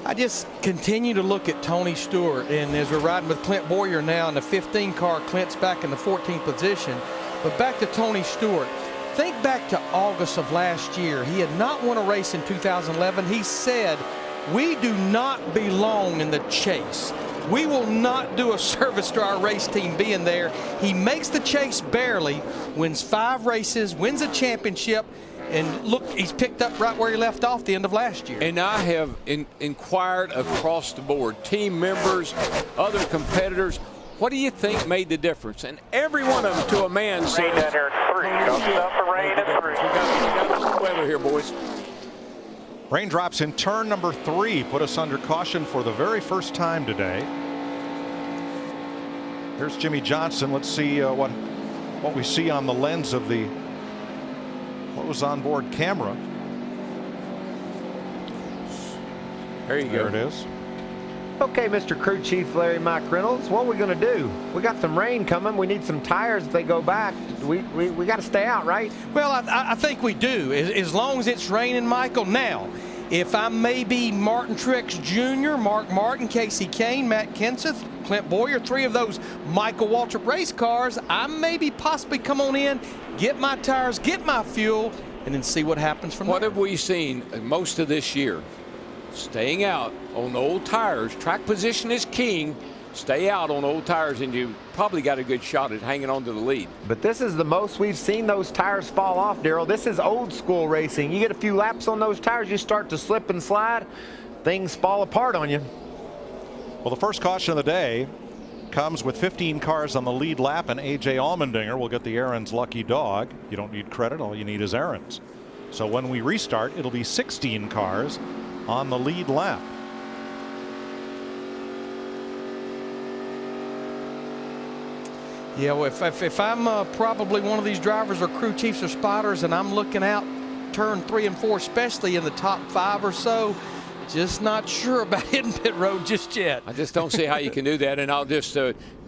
I just continue to look at Tony Stewart, and as we're riding with Clint Boyer now in the 15 car, Clint's back in the 14th position. But back to Tony Stewart. Think back to August of last year. He had not won a race in 2011. He said, "We do not belong in the chase. We will not do a service to our race team being there." He makes the chase barely, wins 5 races, wins a championship, and look, he's picked up right where he left off the end of last year. And I have inquired across the board, team members, other competitors, what do you think made the difference? And every one of them, to a man, says, Rain down here at 3. Don't stop the rain at 3. We got weather here, boys. Raindrops in turn number 3 put us under caution for the very first time today. Here's Jimmie Johnson. Let's see what we see on the lens of the what was on board camera. There you go. There it is. Okay, Mr. Crew Chief Larry Mike Reynolds, what are we going to do? We got some rain coming. We need some tires if they go back. We got to stay out, right? Well, I think we do, as long as it's raining, Michael. Now, if I'm maybe Martin Truex Jr., Mark Martin, Casey Kane, Matt Kenseth, Clint Boyer, 3 of those Michael Waltrip race cars, I maybe possibly come on in, get my tires, get my fuel, and then see what happens from there. What have we seen most of this year? Staying out on old tires. Track position is king. Stay out on old tires, and you probably got a good shot at hanging on to the lead. But this is the most we've seen those tires fall off, Darrell. This is old school racing. You get a few laps on those tires, you start to slip and slide, things fall apart on you. Well, the first caution of the day comes with 15 cars on the lead lap, and A.J. Allmendinger will get the Aaron's lucky dog. You don't need credit. All you need is Aaron's. So when we restart, it'll be 16 cars on the lead lap. Yeah, well, if I'm probably one of these drivers or crew chiefs or spotters, and I'm looking out turn 3 and 4, especially in the top 5 or so, just not sure about hitting pit road just yet. I just don't see how you can do that. And I'll just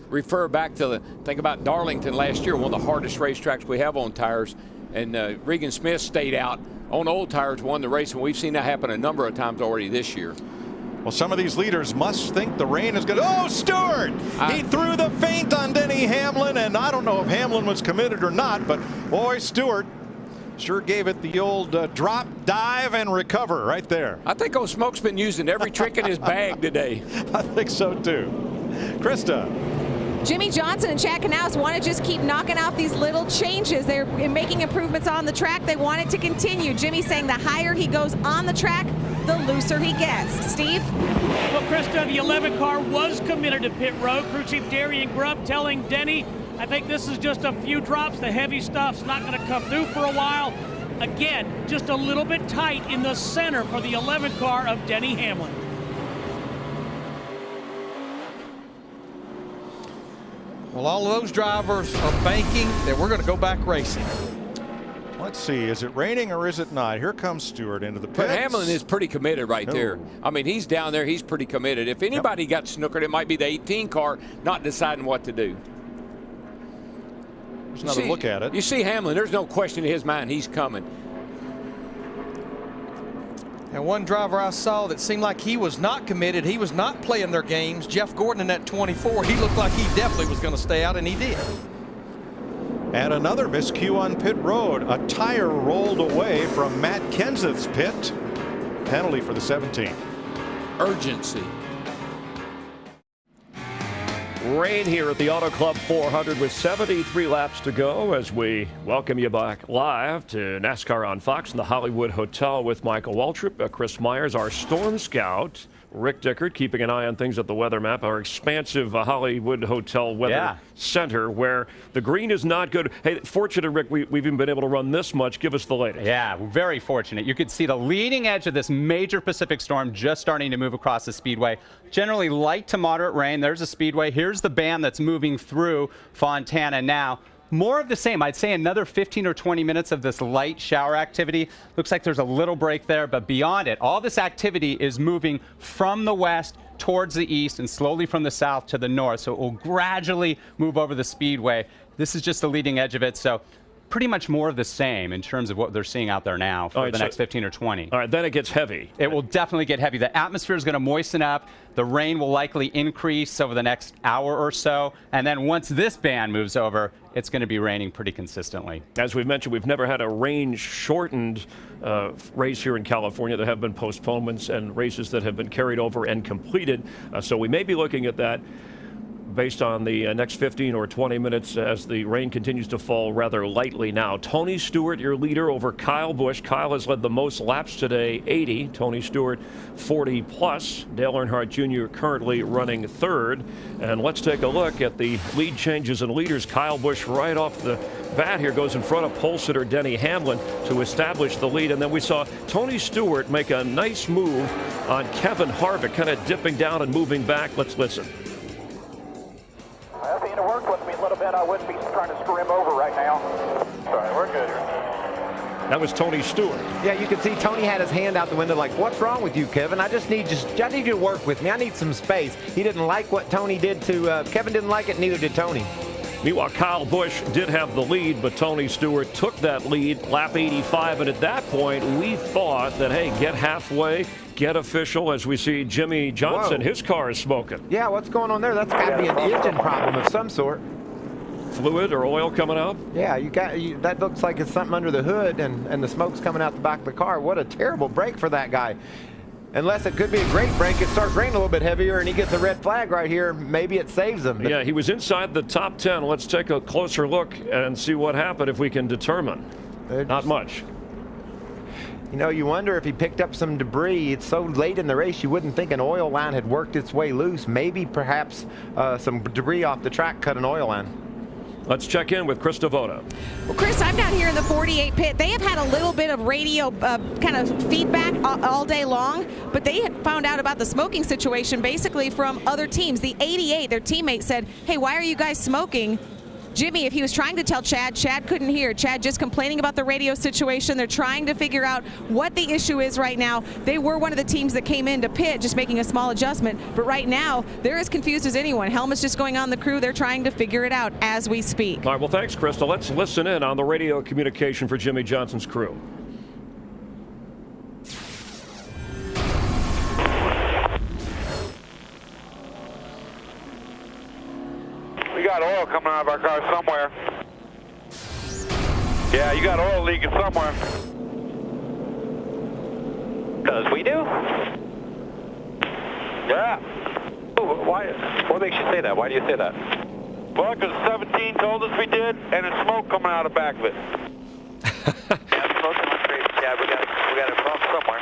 refer back to think about Darlington last year, one of the hardest racetracks we have on tires. And Regan Smith stayed out on old tires, won the race, and we've seen that happen a number of times already this year. Well, some of these leaders must think the rain is good. Oh, Stewart! He threw the feint on Denny Hamlin, and I don't know if Hamlin was committed or not, but boy, Stewart sure gave it the old drop, dive, and recover right there. I think old Smoke's been using every trick in his bag today. I think so, too. Krista. Jimmie Johnson and Chad Knaus want to just keep knocking out these little changes. They're making improvements on the track. They want it to continue. Jimmie saying the higher he goes on the track, the looser he gets. Steve? Well, Krista, the 11 car was committed to pit road. Crew Chief Darian Grubb telling Denny, I think this is just a few drops. The heavy stuff's not going to come through for a while. Again, just a little bit tight in the center for the 11 car of Denny Hamlin. Well, all of those drivers are banking that we're going to go back racing. Let's see, is it raining or is it not? Here comes Stewart into the pits. But Hamlin is pretty committed right there. I mean, he's down there. He's pretty committed. If anybody got snookered, it might be the 18 car not deciding what to do. There's another look at it. You see Hamlin, there's no question in his mind he's coming. And one driver I saw that seemed like he was not committed, he was not playing their games, Jeff Gordon in that 24, he looked like he definitely was going to stay out, and he did. And another miscue on pit road. A tire rolled away from Matt Kenseth's pit. Penalty for the 17. Urgency. Rain here at the Auto Club 400 with 73 laps to go as we welcome you back live to NASCAR on Fox in the Hollywood Hotel with Michael Waltrip, Chris Myers, our storm scout, Rick Dickert, keeping an eye on things at the weather map, our expansive Hollywood Hotel weather center where the green is not good. Hey, fortunate, Rick, we've even been able to run this much. Give us the latest. Yeah, very fortunate. You could see the leading edge of this major Pacific storm just starting to move across the speedway. Generally light to moderate rain. There's a speedway. Here's the band that's moving through Fontana now. More of the same. I'd say another 15 or 20 minutes of this light shower activity. Looks like there's a little break there, but beyond it, all this activity is moving from the west towards the east and slowly from the south to the north. So it will gradually move over the speedway. This is just the leading edge of it. So pretty much more of the same in terms of what they're seeing out there now for the next 15 or 20. All right, then it gets heavy. It will definitely get heavy. The atmosphere is going to moisten up. The rain will likely increase over the next hour or so. And then once this band moves over, it's going to be raining pretty consistently. As we've mentioned, we've never had a rain-shortened race here in California. There have been postponements and races that have been carried over and completed. So we may be looking at that based on the next 15 or 20 minutes as the rain continues to fall rather lightly now. Tony Stewart, your leader over Kyle Busch. Kyle has led the most laps today, 80. Tony Stewart, 40 plus. Dale Earnhardt Jr. currently running third. And let's take a look at the lead changes and leaders. Kyle Busch right off the bat here goes in front of pole sitter Denny Hamlin to establish the lead. And then we saw Tony Stewart make a nice move on Kevin Harvick, kind of dipping down and moving back. Let's listen. If he'd have worked with me a little bit, I wouldn't be trying to screw him over right now. Sorry, we're good here. That was Tony Stewart. Yeah, you can see Tony had his hand out the window like, what's wrong with you, Kevin? I need you to work with me. I need some space. He didn't like what Tony did to Kevin. Didn't like it, neither did Tony. Meanwhile, Kyle Busch did have the lead, but Tony Stewart took that lead, lap 85. And at that point, we thought that, hey, get halfway, get official, as we see Jimmie Johnson. Whoa. His car is smoking. Yeah, what's going on there? That's got to be an engine problem of some sort. Fluid or oil coming out? Yeah, that looks like it's something under the hood, and the smoke's coming out the back of the car. What a terrible break for that guy. Unless it could be a great break, it starts raining a little bit heavier and he gets a red flag right here. Maybe it saves him. Yeah, he was inside the top 10. Let's take a closer look and see what happened if we can determine. Not much. You know, you wonder if he picked up some debris. It's so late in the race, you wouldn't think an oil line had worked its way loose. Maybe perhaps some debris off the track cut an oil line. Let's check in with Chris Devoto. Well, Chris, I'm down here in the 48 pit. They have had a little bit of radio kind of feedback all day long, but they had found out about the smoking situation basically from other teams. The 88, their teammate said, hey, why are you guys smoking? Jimmie, if he was trying to tell Chad, Chad couldn't hear. Chad just complaining about the radio situation. They're trying to figure out what the issue is right now. They were one of the teams that came in to pit, just making a small adjustment. But right now, they're as confused as anyone. Helmet's just going on the crew. They're trying to figure it out as we speak. All right, well, thanks, Crystal. Let's listen in on the radio communication for Jimmie Johnson's crew. oil coming out of our car somewhere. Yeah, you got oil leaking somewhere. Because we do? Yeah. Why? What makes you say that? Why do you say that? Well, because 17 told us we did, and there's smoke coming out of the back of it. Yeah, smoke on the street. Yeah, we got a problem somewhere.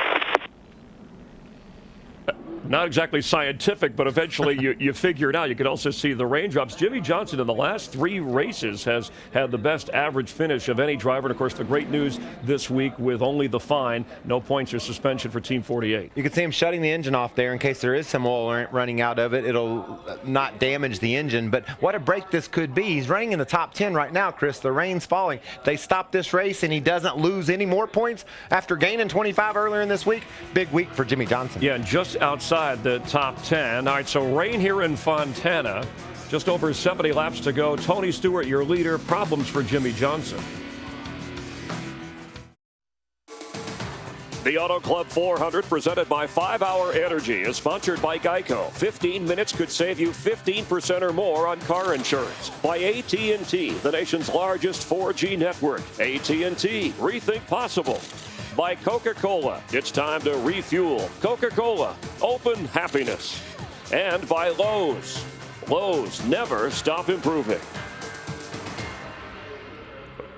Not exactly scientific, but eventually you figure it out. You can also see the raindrops. Jimmie Johnson in the last 3 races has had the best average finish of any driver. And, of course, the great news this week with only the fine, no points or suspension for Team 48. You can see him shutting the engine off there in case there is some oil running out of it. It'll not damage the engine. But what a break this could be. He's running in the top 10 right now, Chris. The rain's falling. They stop this race and he doesn't lose any more points after gaining 25 earlier in this week. Big week for Jimmie Johnson. Yeah, and just outside the top 10. All right, so rain here in Fontana. Just over 70 laps to go. Tony Stewart, your leader. Problems for Jimmie Johnson. The Auto Club 400, presented by 5 Hour Energy, is sponsored by Geico. 15 minutes could save you 15% or more on car insurance. By AT&T, the nation's largest 4G network. AT&T, rethink possible. By Coca-Cola, it's time to refuel. Coca-Cola, open happiness. And by Lowe's. Lowe's, never stop improving.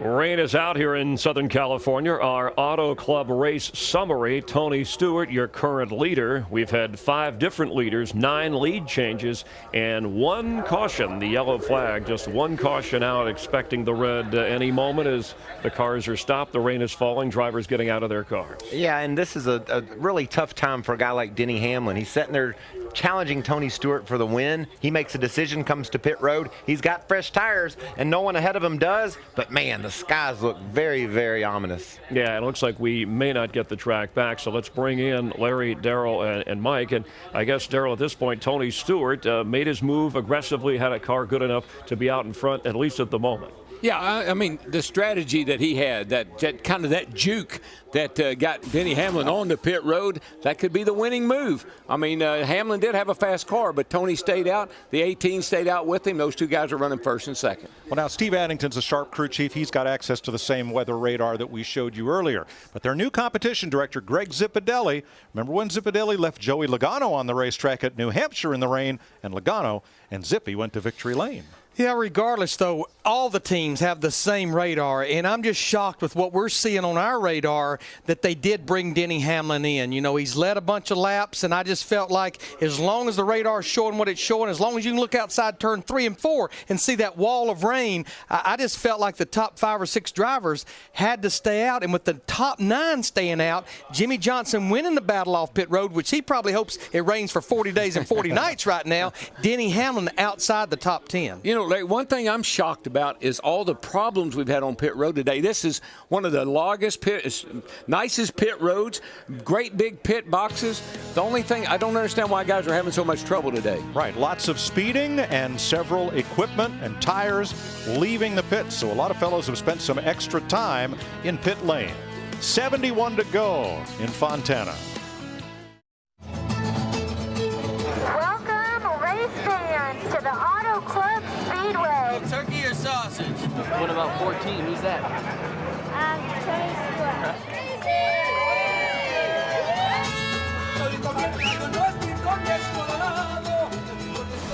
Rain is out here in Southern California. Our Auto Club race summary. Tony Stewart, your current leader. We've had 5 different leaders, 9 lead changes, and 1 caution, the yellow flag. Just 1 caution out, expecting the red any moment as the cars are stopped. The rain is falling, drivers getting out of their cars. Yeah, and this is a really tough time for a guy like Denny Hamlin. He's sitting there challenging Tony Stewart for the win. He makes a decision, comes to pit road. He's got fresh tires, and no one ahead of him does. But, man, the skies look very, very ominous. Yeah, it looks like we may not get the track back. So let's bring in Larry, Darrell, and Mike. And I guess, Darrell, at this point, Tony Stewart made his move aggressively, had a car good enough to be out in front, at least at the moment. Yeah, I mean, the strategy that he had, that kind of that juke that got Denny Hamlin on the pit road, that could be the winning move. I mean, Hamlin did have a fast car, but Tony stayed out. The 18 stayed out with him. Those 2 guys are running first and second. Well, now, Steve Addington's a sharp crew chief. He's got access to the same weather radar that we showed you earlier. But their new competition director, Greg Zipadelli, remember when Zipadelli left Joey Logano on the racetrack at New Hampshire in the rain, and Logano and Zippy went to victory lane. Yeah, regardless, though, all the teams have the same radar, and I'm just shocked with what we're seeing on our radar that they did bring Denny Hamlin in. You know, he's led a bunch of laps, and I just felt like as long as the radar's showing what it's showing, as long as you can look outside turn 3 and 4 and see that wall of rain, I just felt like the top 5 or 6 drivers had to stay out, and with the top 9 staying out, Jimmie Johnson winning the battle off pit road, which he probably hopes it rains for 40 days and 40 nights right now, Denny Hamlin outside the top 10. You know, Larry, one thing I'm shocked about is all the problems we've had on pit road today. This is one of the nicest pit roads, great big pit boxes. The only thing, I don't understand why guys are having so much trouble today. Right, lots of speeding and several equipment and tires leaving the pits. So a lot of fellows have spent some extra time in pit lane. 71 to go in Fontana. Welcome, race fans, to the Auto Club Speedway. Turkey or sausage? What about 14? Who's that?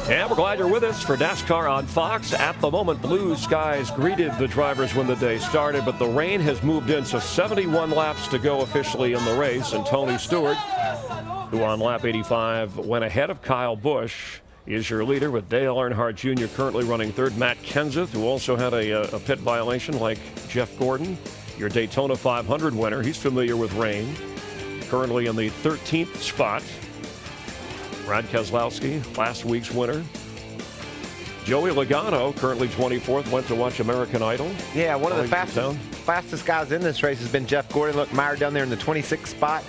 And we're glad you're with us for NASCAR on Fox. At the moment, blue skies greeted the drivers when the day started, but the rain has moved in, so 71 laps to go officially in the race. And Tony Stewart, who on lap 85 went ahead of Kyle Busch, is your leader, with Dale Earnhardt Jr. currently running third. Matt Kenseth, who also had a pit violation like Jeff Gordon, your Daytona 500 winner. He's familiar with rain. Currently in the 13th spot. Brad Keselowski, last week's winner. Joey Logano, currently 24th, went to watch American Idol. Yeah, one of the fastest guys in this race has been Jeff Gordon. Look, Meyer down there in the 26th spot.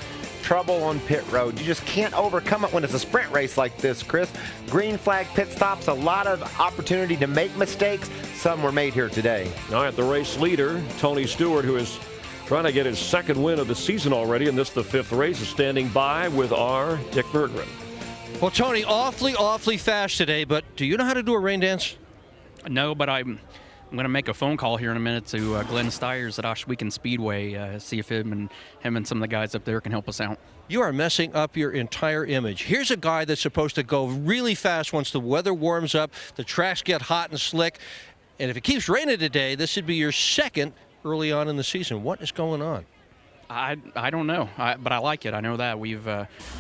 Trouble on pit road. You just can't overcome it when it's a sprint race like this, Chris. Green flag pit stops, a lot of opportunity to make mistakes. Some were made here today. All right, the race leader, Tony Stewart, who is trying to get his 2nd win of the season already, and this the 5th race, is standing by with our Dick Berggren. Well, Tony, awfully fast today, but do you know how to do a rain dance? No, but I'm going to make a phone call here in a minute to Glenn Stiers at Ohsweken Speedway, see if him and some of the guys up there can help us out. You are messing up your entire image. Here's a guy that's supposed to go really fast once the weather warms up, the tracks get hot and slick, and if it keeps raining today, this should be your second early on in the season. What is going on? I don't know, but I like it. I know that. We've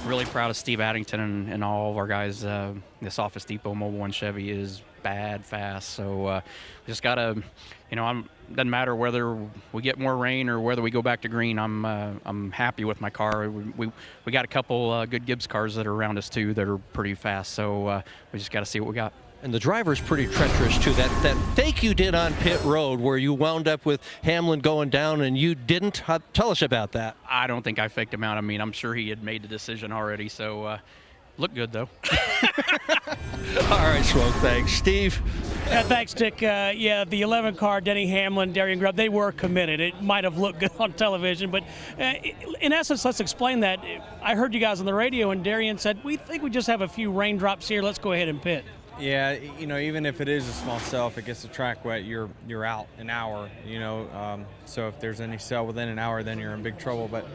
really proud of Steve Addington and all of our guys. This Office Depot Mobile One Chevy is bad fast, so we just gotta, doesn't matter whether we get more rain or whether we go back to green. I'm happy with my car. We got a couple good Gibbs cars that are around us too that are pretty fast, so we just got to see what we got. And the driver's pretty treacherous too. That fake you did on pit road where you wound up with Hamlin going down and you didn't. Tell us about that. I don't think I faked him out. I mean, I'm sure he had made the decision already, so looked good though. All right, Smoke, thanks. Steve? Thanks, Dick. The 11 car, Denny Hamlin, Darian Grubb, they were committed. It might have looked good on television, but in essence, let's explain that. I heard you guys on the radio, and Darian said, we think we just have a few raindrops here. Let's go ahead and pit. Yeah, even if it is a small cell, if it gets the track wet, you're out an hour, so if there's any cell within an hour, then you're in big trouble. But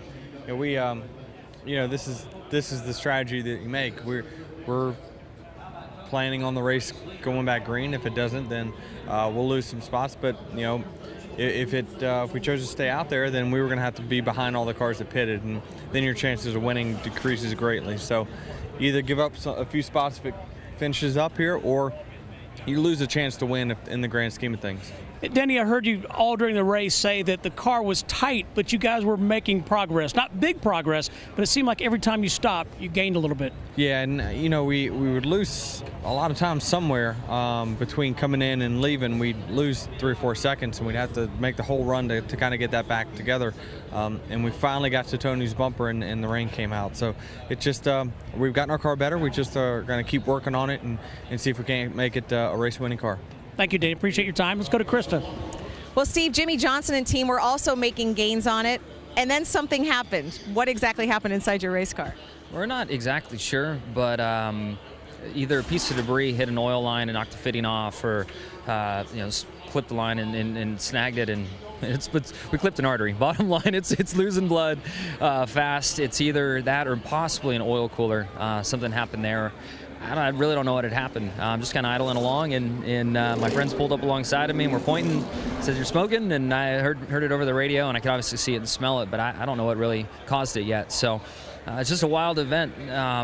this is the strategy that you make. We're planning on the race going back green. If it doesn't, then we'll lose some spots. But if we chose to stay out there, then we were going to have to be behind all the cars that pitted, and then your chances of winning decreases greatly. So either give up a few spots if it finishes up here, or you lose a chance to win in the grand scheme of things. Denny, I heard you all during the race say that the car was tight, but you guys were making progress. Not big progress, but it seemed like every time you stopped, you gained a little bit. Yeah, and we would lose a lot of times somewhere between coming in and leaving. We'd lose 3 or 4 seconds, and we'd have to make the whole run to kind of get that back together. And we finally got to Tony's bumper, and the rain came out. So it just we've gotten our car better. We just are going to keep working on it and see if we can't make it a race-winning car. Thank you, Dave. Appreciate your time. Let's go to Krista. Well, Steve, Jimmy Johnson and team were also making gains on it, and then something happened. What exactly happened inside your race car? We're not exactly sure, but either a piece of debris hit an oil line and knocked the fitting off, or clipped the line and snagged it, and we clipped an artery. Bottom line, it's losing blood fast. It's either that or possibly an oil cooler. Something happened there. I really don't know what had happened. I'm just kind of idling along, and my friends pulled up alongside of me and were pointing, said, "You're smoking," and I heard it over the radio, and I could obviously see it and smell it, but I don't know what really caused it yet. So it's just a wild event,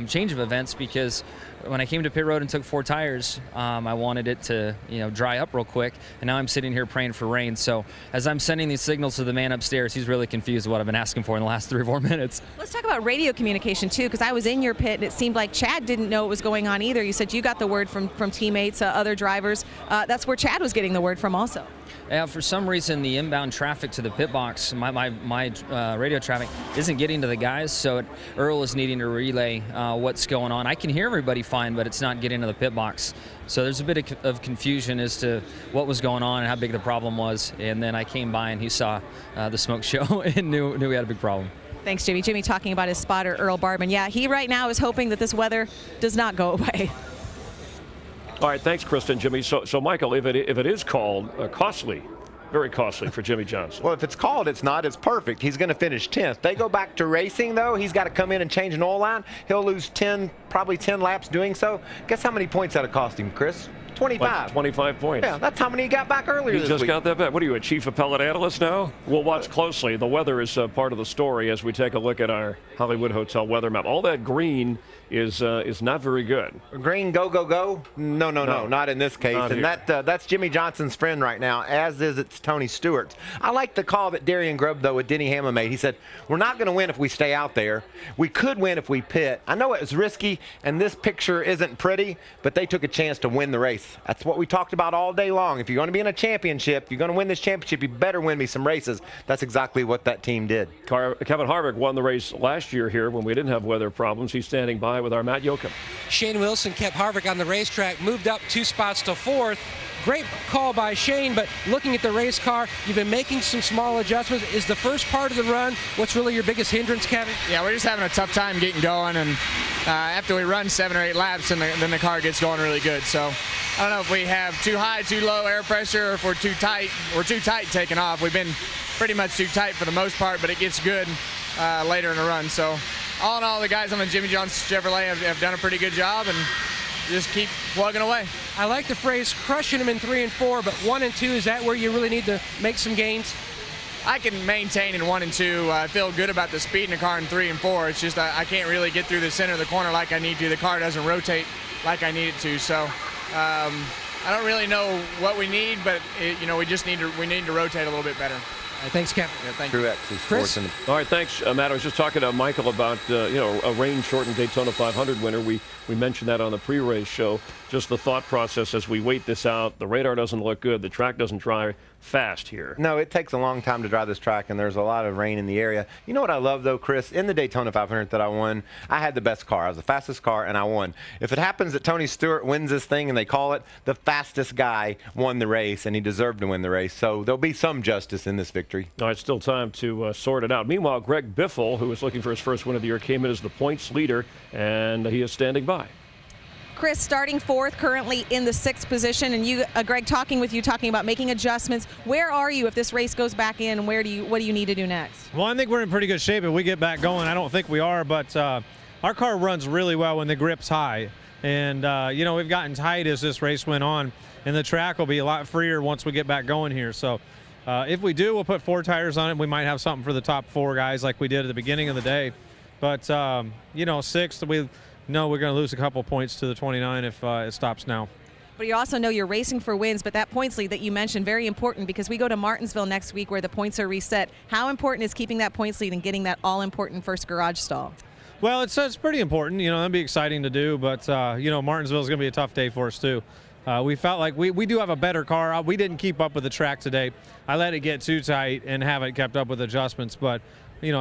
change of events, because when I came to pit road and took 4 tires, I wanted it to dry up real quick, and now I'm sitting here praying for rain. So as I'm sending these signals to the man upstairs, he's really confused what I've been asking for in the last 3 or 4 minutes. Let's talk about radio communication too, because I was in your pit and it seemed like Chad didn't know what was going on either. You said you got the word from teammates, other drivers. That's where Chad was getting the word from also. Yeah, for some reason, the inbound traffic to the pit box, my radio traffic, isn't getting to the guys, so Earl is needing to relay what's going on. I can hear everybody fine, but it's not getting to the pit box. So there's a bit of confusion as to what was going on and how big the problem was. And then I came by and he saw the smoke show and knew we had a big problem. Thanks, Jimmy. Jimmy talking about his spotter, Earl Barbin. Yeah, he right now is hoping that this weather does not go away. All right, thanks, Kristen, Jimmy. So Michael, if it is called costly, very costly for Jimmy Johnson. Well, if it's called, it's not. It's perfect. He's going to finish 10th. They go back to racing, though. He's got to come in and change an oil line. He'll lose probably 10 laps doing so. Guess how many points that'll cost him, Chris? 25. Like 25 points. Yeah, that's how many he got back earlier this week. You just got that back. What are you, a chief appellate analyst now? We'll watch closely. The weather is part of the story as we take a look at our Hollywood Hotel weather map. All that green is not very good. Green, go, go, go? No, not in this case. And that's Jimmy Johnson's friend right now, as is it's Tony Stewart's. I like the call that Darian Grubb, though, with Denny Hamlin made. He said, we're not going to win if we stay out there. We could win if we pit. I know it was risky, and this picture isn't pretty, but they took a chance to win the race. That's what we talked about all day long. If you're going to be in a championship, you're going to win this championship, you better win me some races. That's exactly what that team did. Kevin Harvick won the race last year here when we didn't have weather problems. He's standing by with our Matt Yoakum. Shane Wilson kept Harvick on the racetrack, moved up 2 spots to 4th. Great call by Shane, but looking at the race car, you've been making some small adjustments. Is the first part of the run what's really your biggest hindrance, Kevin? Yeah, we're just having a tough time getting going, and after we run 7 or 8 laps, then the car gets going really good. So I don't know if we have too high, too low air pressure, or if we're too tight. We're too tight taking off. We've been pretty much too tight for the most part, but it gets good later in the run. So all in all, the guys on the Jimmy Johnson Chevrolet have done a pretty good job, and just keep plugging away. I like the phrase crushing them in 3 and 4, but 1 and 2, is that where you really need to make some gains? I can maintain in 1 and 2. I feel good about the speed in the car in 3 and 4. It's just I can't really get through the center of the corner like I need to. The car doesn't rotate like I need it to. So I don't really know what we need, but we need to rotate a little bit better. Thanks, Kevin. Yeah, thank you. Chris? All right, thanks, Matt. I was just talking to Michael about a rain-shortened Daytona 500 winner. We mentioned that on the pre-race show. Just the thought process as we wait this out. The radar doesn't look good. The track doesn't dry fast here. No, it takes a long time to dry this track, and there's a lot of rain in the area. You know what I love, though, Chris? In the Daytona 500 that I won, I had the best car. I was the fastest car, and I won. If it happens that Tony Stewart wins this thing and they call it, the fastest guy won the race, and he deserved to win the race. So there'll be some justice in this victory. All right, still time to sort it out. Meanwhile, Greg Biffle, who was looking for his first win of the year, came in as the points leader, and he is standing by. Chris starting 4th, currently in the 6th position, and you, Greg, talking about making adjustments. Where are you if this race goes back in, and what do you need to do next? Well, I think we're in pretty good shape if we get back going. I don't think we are, but our car runs really well when the grip's high. And, we've gotten tight as this race went on, and the track will be a lot freer once we get back going here. So if we do, we'll put 4 tires on it. We might have something for the top 4 guys like we did at the beginning of the day. But, 6th, no, we're going to lose a couple points to the 29 if it stops now. But you also know you're racing for wins, but that points lead that you mentioned, very important because we go to Martinsville next week where the points are reset. How important is keeping that points lead and getting that all-important first garage stall? Well, it's pretty important. That'd be exciting to do, but, Martinsville is going to be a tough day for us, too. We felt like we do have a better car. We didn't keep up with the track today. I let it get too tight and haven't kept up with adjustments, but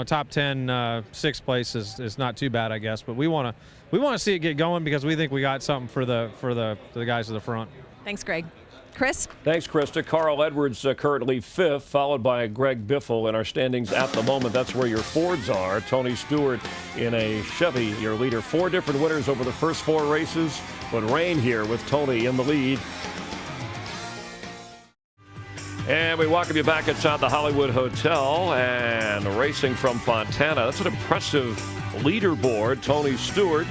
top 10, 6th place is not too bad, I guess. But we want to see it get going because we think we got something for the guys at the front. Thanks, Greg. Chris? Thanks, Krista. Carl Edwards currently 5th, followed by Greg Biffle in our standings at the moment. That's where your Fords are. Tony Stewart in a Chevy, your leader. 4 different winners over the first 4 races, but rain here with Tony in the lead. And we welcome you back inside the Hollywood Hotel and racing from Fontana. That's an impressive leaderboard. Tony Stewart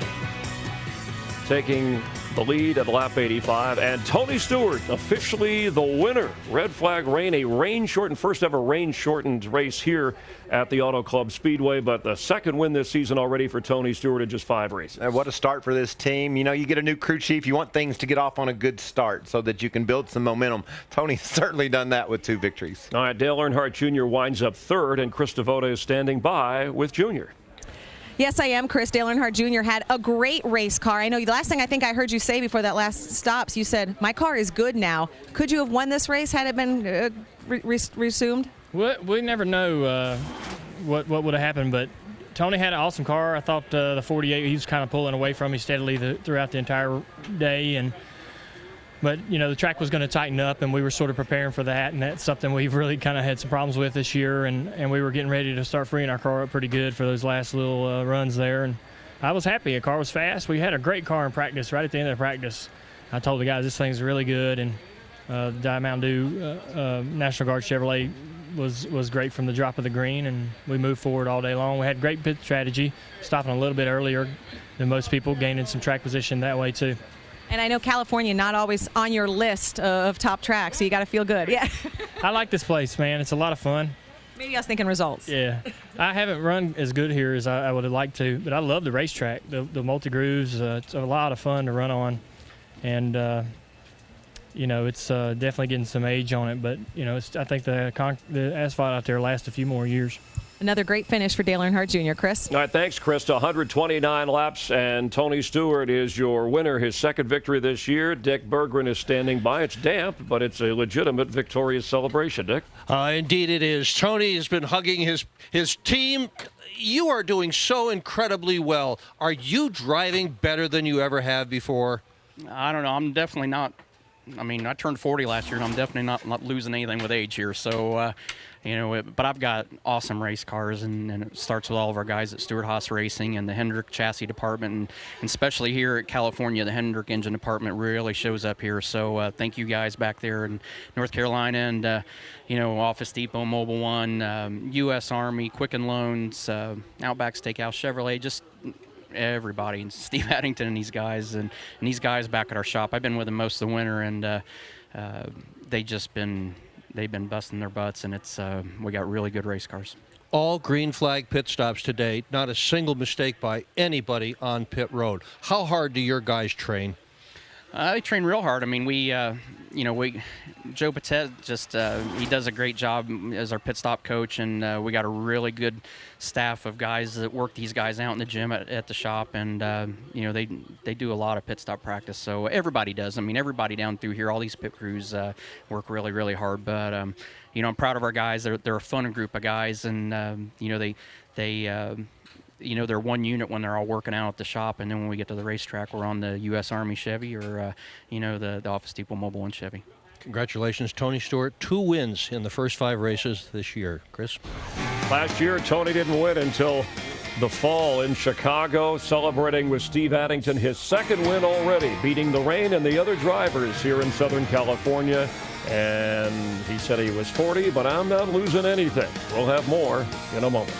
taking the lead at lap 85. And Tony Stewart officially the winner. Red flag rain, a rain-shortened, first ever rain-shortened race here at the Auto Club Speedway. But the second win this season already for Tony Stewart in just 5 races. And what a start for this team. You get a new crew chief. You want things to get off on a good start so that you can build some momentum. Tony's certainly done that with 2 victories. All right, Dale Earnhardt Jr. winds up 3rd, and Chris Devoto is standing by with Junior. Yes, I am, Chris. Dale Earnhardt Jr. had a great race car. I know the last thing I think I heard you say before that last stops, you said, my car is good now. Could you have won this race had it been resumed? We never know what would have happened, but Tony had an awesome car. I thought the 48, he was kind of pulling away from me steadily throughout the entire day. But, the track was going to tighten up, and we were sort of preparing for that, and that's something we've really kind of had some problems with this year, and we were getting ready to start freeing our car up pretty good for those last little runs there, and I was happy. The car was fast. We had a great car in practice. Right at the end of the practice, I told the guys this thing's really good, and the Mountain Dew National Guard Chevrolet was great from the drop of the green, and we moved forward all day long. We had great pit strategy, stopping a little bit earlier than most people, gaining some track position that way too. And I know California not always on your list of top tracks, so you got to feel good. Yeah. I like this place, man. It's a lot of fun. Maybe I was thinking results. Yeah. I haven't run as good here as I would have liked to, but I love the racetrack. The multi-grooves, it's a lot of fun to run on. And, it's definitely getting some age on it, but, I think the asphalt out there lasts a few more years. Another great finish for Dale Earnhardt Jr., Chris. All right, thanks, Chris. 129 laps, and Tony Stewart is your winner, his 2nd victory this year. Dick Berggren is standing by. It's damp, but it's a legitimate victorious celebration, Dick. Indeed it is. Tony has been hugging his team. You are doing so incredibly well. Are you driving better than you ever have before? I don't know. I'm definitely not I mean, I turned 40 last year, and I'm definitely not losing anything with age here. So, but I've got awesome race cars, and it starts with all of our guys at Stewart Haas Racing and the Hendrick chassis department, and especially here at California, the Hendrick engine department really shows up here. So thank you guys back there in North Carolina and, Office Depot, Mobile One, U.S. Army, Quicken Loans, Outback Steakhouse, Chevrolet, just everybody, and Steve Addington and these guys, and these guys back at our shop. I've been with them most of the winter, and they've been busting their butts, and we got really good race cars. All green flag pit stops today. Not a single mistake by anybody on pit road. How hard do your guys train? They train real hard. I mean, Joe Patet just he does a great job as our pit stop coach, and we got a really good staff of guys that work these guys out in the gym at the shop, and they do a lot of pit stop practice. So everybody does. I mean, everybody down through here, all these pit crews work really, really hard. But I'm proud of our guys. They're a fun group of guys, and they're one unit when they're all working out at the shop, and then when we get to the racetrack, we're on the U.S. Army Chevy or, the Office Depot Mobile One Chevy. Congratulations, Tony Stewart. 2 wins in the first 5 races this year. Chris? Last year, Tony didn't win until the fall in Chicago, celebrating with Steve Addington his 2nd win already, beating the rain and the other drivers here in Southern California. And he said he was 40, but I'm not losing anything. We'll have more in a moment.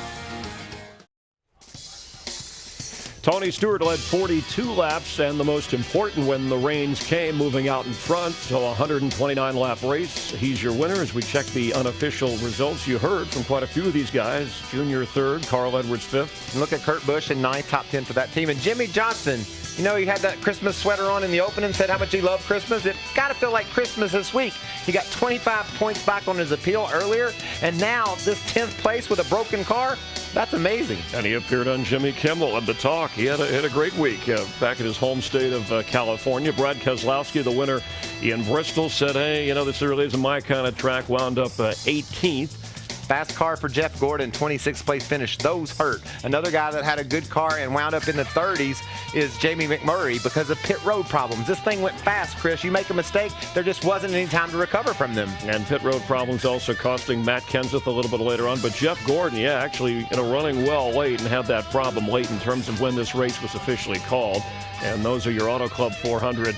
Tony Stewart led 42 laps, and the most important when the rains came, moving out in front. So a 129-lap race. He's your winner as we check the unofficial results. You heard from quite a few of these guys. Junior 3rd, Carl Edwards 5th. And look at Kurt Busch in 9th, top 10 for that team. And Jimmie Johnson, he had that Christmas sweater on in the opening, said how much he loved Christmas. It got to feel like Christmas this week. He got 25 points back on his appeal earlier, and now this 10th place with a broken car. That's amazing. And he appeared on Jimmy Kimmel at the Talk. He had a great week back in his home state of California. Brad Keselowski, the winner in Bristol, said, hey, this really isn't my kind of track. Wound up 18th. Fast car for Jeff Gordon, 26th place finish. Those hurt. Another guy that had a good car and wound up in the 30s is Jamie McMurray because of pit road problems. This thing went fast, Chris. You make a mistake, there just wasn't any time to recover from them. And pit road problems also costing Matt Kenseth a little bit later on. But Jeff Gordon, actually running well late and had that problem late in terms of when this race was officially called. And those are your Auto Club 400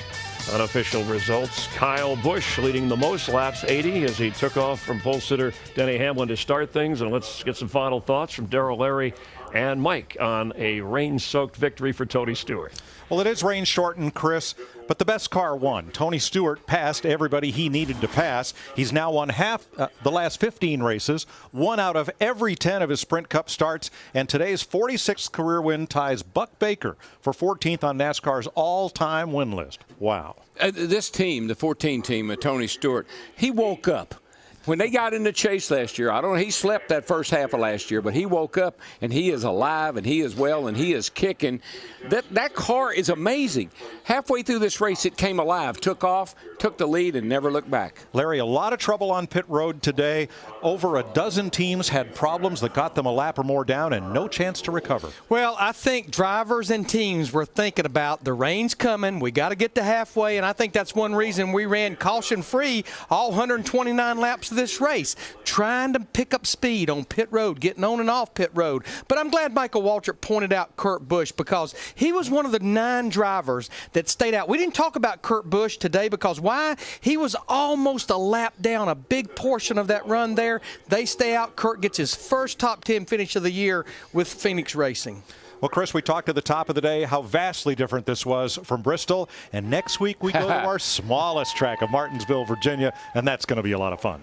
unofficial results. Kyle Busch leading the most laps, 80, as he took off from pole sitter Denny Hamlin to start things. And let's get some final thoughts from Darrell, Larry, and Mike on a rain-soaked victory for Tony Stewart. Well, it is rain-shortened, Chris, but the best car won. Tony Stewart passed everybody he needed to pass. He's now won the last 15 races, 1 out of every 10 of his Sprint Cup starts, and today's 46th career win ties Buck Baker for 14th on NASCAR's all-time win list. Wow. This team, the 14 team of Tony Stewart, he woke up. When they got in the chase last year, I don't know, he slept that first half of last year, but he woke up and he is alive and he is well and he is kicking. That car is amazing. Halfway through this race, it came alive, took off, took the lead, and never looked back. Larry, a lot of trouble on pit road today. Over a dozen teams had problems that got them a lap or more down and no chance to recover. Well, I think drivers and teams were thinking about the rain's coming. We got to get to halfway, and I think that's one reason we ran caution-free all 129 laps of this race, trying to pick up speed on pit road, getting on and off pit road. But I'm glad Michael Waltrip pointed out Kurt Busch because he was one of the 9 drivers that stayed out. We didn't talk about Kurt Busch today because why? He was almost a lap down, a big portion of that run there. They stay out. Kurt gets his first top 10 finish of the year with Phoenix Racing. Well, Chris, we talked at the top of the day how vastly different this was from Bristol. And next week we go to our smallest track of Martinsville, Virginia, and that's going to be a lot of fun.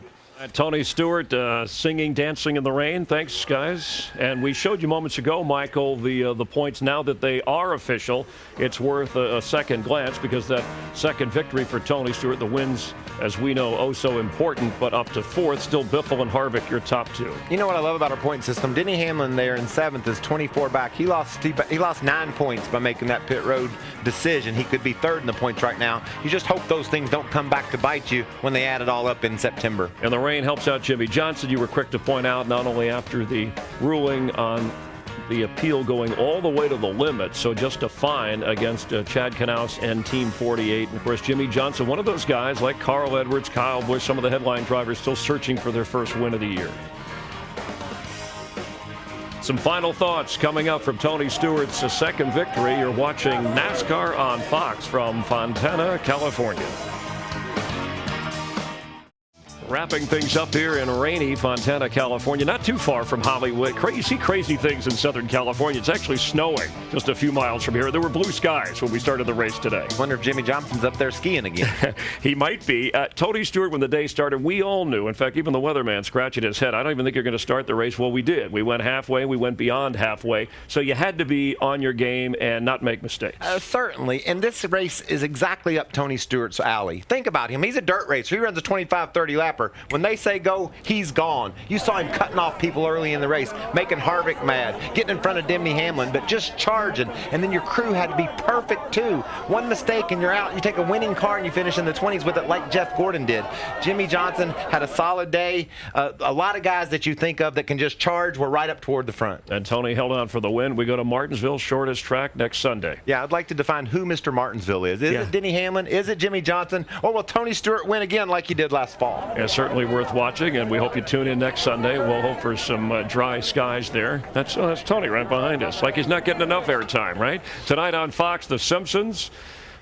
Tony Stewart singing, dancing in the rain. Thanks, guys. And we showed you moments ago, Michael, the points. Now that they are official, it's worth a second glance because that second victory for Tony Stewart, the wins, as we know, oh so important, but up to 4th. Still Biffle and Harvick, your top 2. You know what I love about our point system? Denny Hamlin there in 7th is 24 back. He lost 9 points by making that pit road decision. He could be 3rd in the points right now. You just hope those things don't come back to bite you when they add it all up in September. And the rain helps out Jimmie Johnson. You were quick to point out not only after the ruling on the appeal going all the way to the limit. So just a fine against Chad Knaus and Team 48. And of course, Jimmie Johnson, one of those guys like Carl Edwards, Kyle Busch, some of the headline drivers still searching for their first win of the year. Some final thoughts coming up from Tony Stewart's second victory. You're watching NASCAR on Fox from Fontana, California. Wrapping things up here in rainy Fontana, California, not too far from Hollywood. You see crazy things in Southern California. It's actually snowing just a few miles from here. There were blue skies when we started the race today. I wonder if Jimmie Johnson's up there skiing again. He might be. Tony Stewart, when the day started, we all knew. In fact, even the weatherman scratching his head. I don't even think you're going to start the race. Well, we did. We went halfway. We went beyond halfway. So you had to be on your game and not make mistakes. Certainly. And this race is exactly up Tony Stewart's alley. Think about him. He's a dirt racer. He runs a 25-30 lapper. When they say go, he's gone. You saw him cutting off people early in the race, making Harvick mad, getting in front of Denny Hamlin, but just charging. And then your crew had to be perfect too. One mistake and you're out. You take a winning car and you finish in the 20s with it like Jeff Gordon did. Jimmie Johnson had a solid day. A lot of guys that you think of that can just charge were right up toward the front. And Tony held on for the win. We go to Martinsville, shortest track next Sunday. Yeah, I'd like to define who Mr. Martinsville is. Is it Denny Hamlin? Is it Jimmie Johnson? Or will Tony Stewart win again like he did last fall? Yeah, certainly worth watching, and we hope you tune in next Sunday. We'll hope for some dry skies there. That's Tony right behind us. Like he's not getting enough airtime, right? Tonight on Fox, The Simpsons,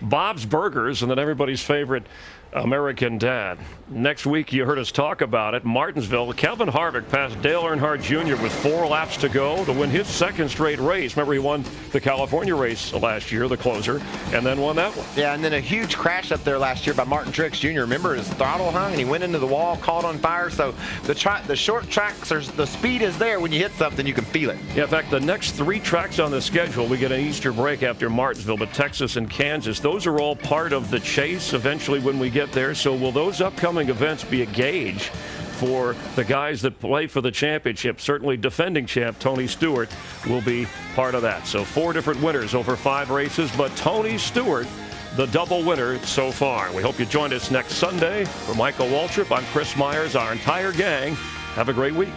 Bob's Burgers, and then everybody's favorite American Dad. Next week, you heard us talk about it. Martinsville, Kevin Harvick passed Dale Earnhardt Jr. with 4 laps to go to win his second straight race. Remember, he won the California race last year, the closer, and then won that one. Yeah, and then a huge crash up there last year by Martin Truex Jr. Remember, his throttle hung and he went into the wall, caught on fire. So the short tracks, the speed is there. When you hit something, you can feel it. Yeah, in fact, the next 3 tracks on the schedule, we get an Easter break after Martinsville, but Texas and Kansas, those are all part of the chase eventually when we get there. So will those upcoming events be a gauge for the guys that play for the championship? Certainly defending champ Tony Stewart will be part of that. So 4 different winners over 5 races, but Tony Stewart, the double winner so far. We hope you join us next Sunday. For Michael Waltrip, I'm Chris Myers, our entire gang. Have a great week.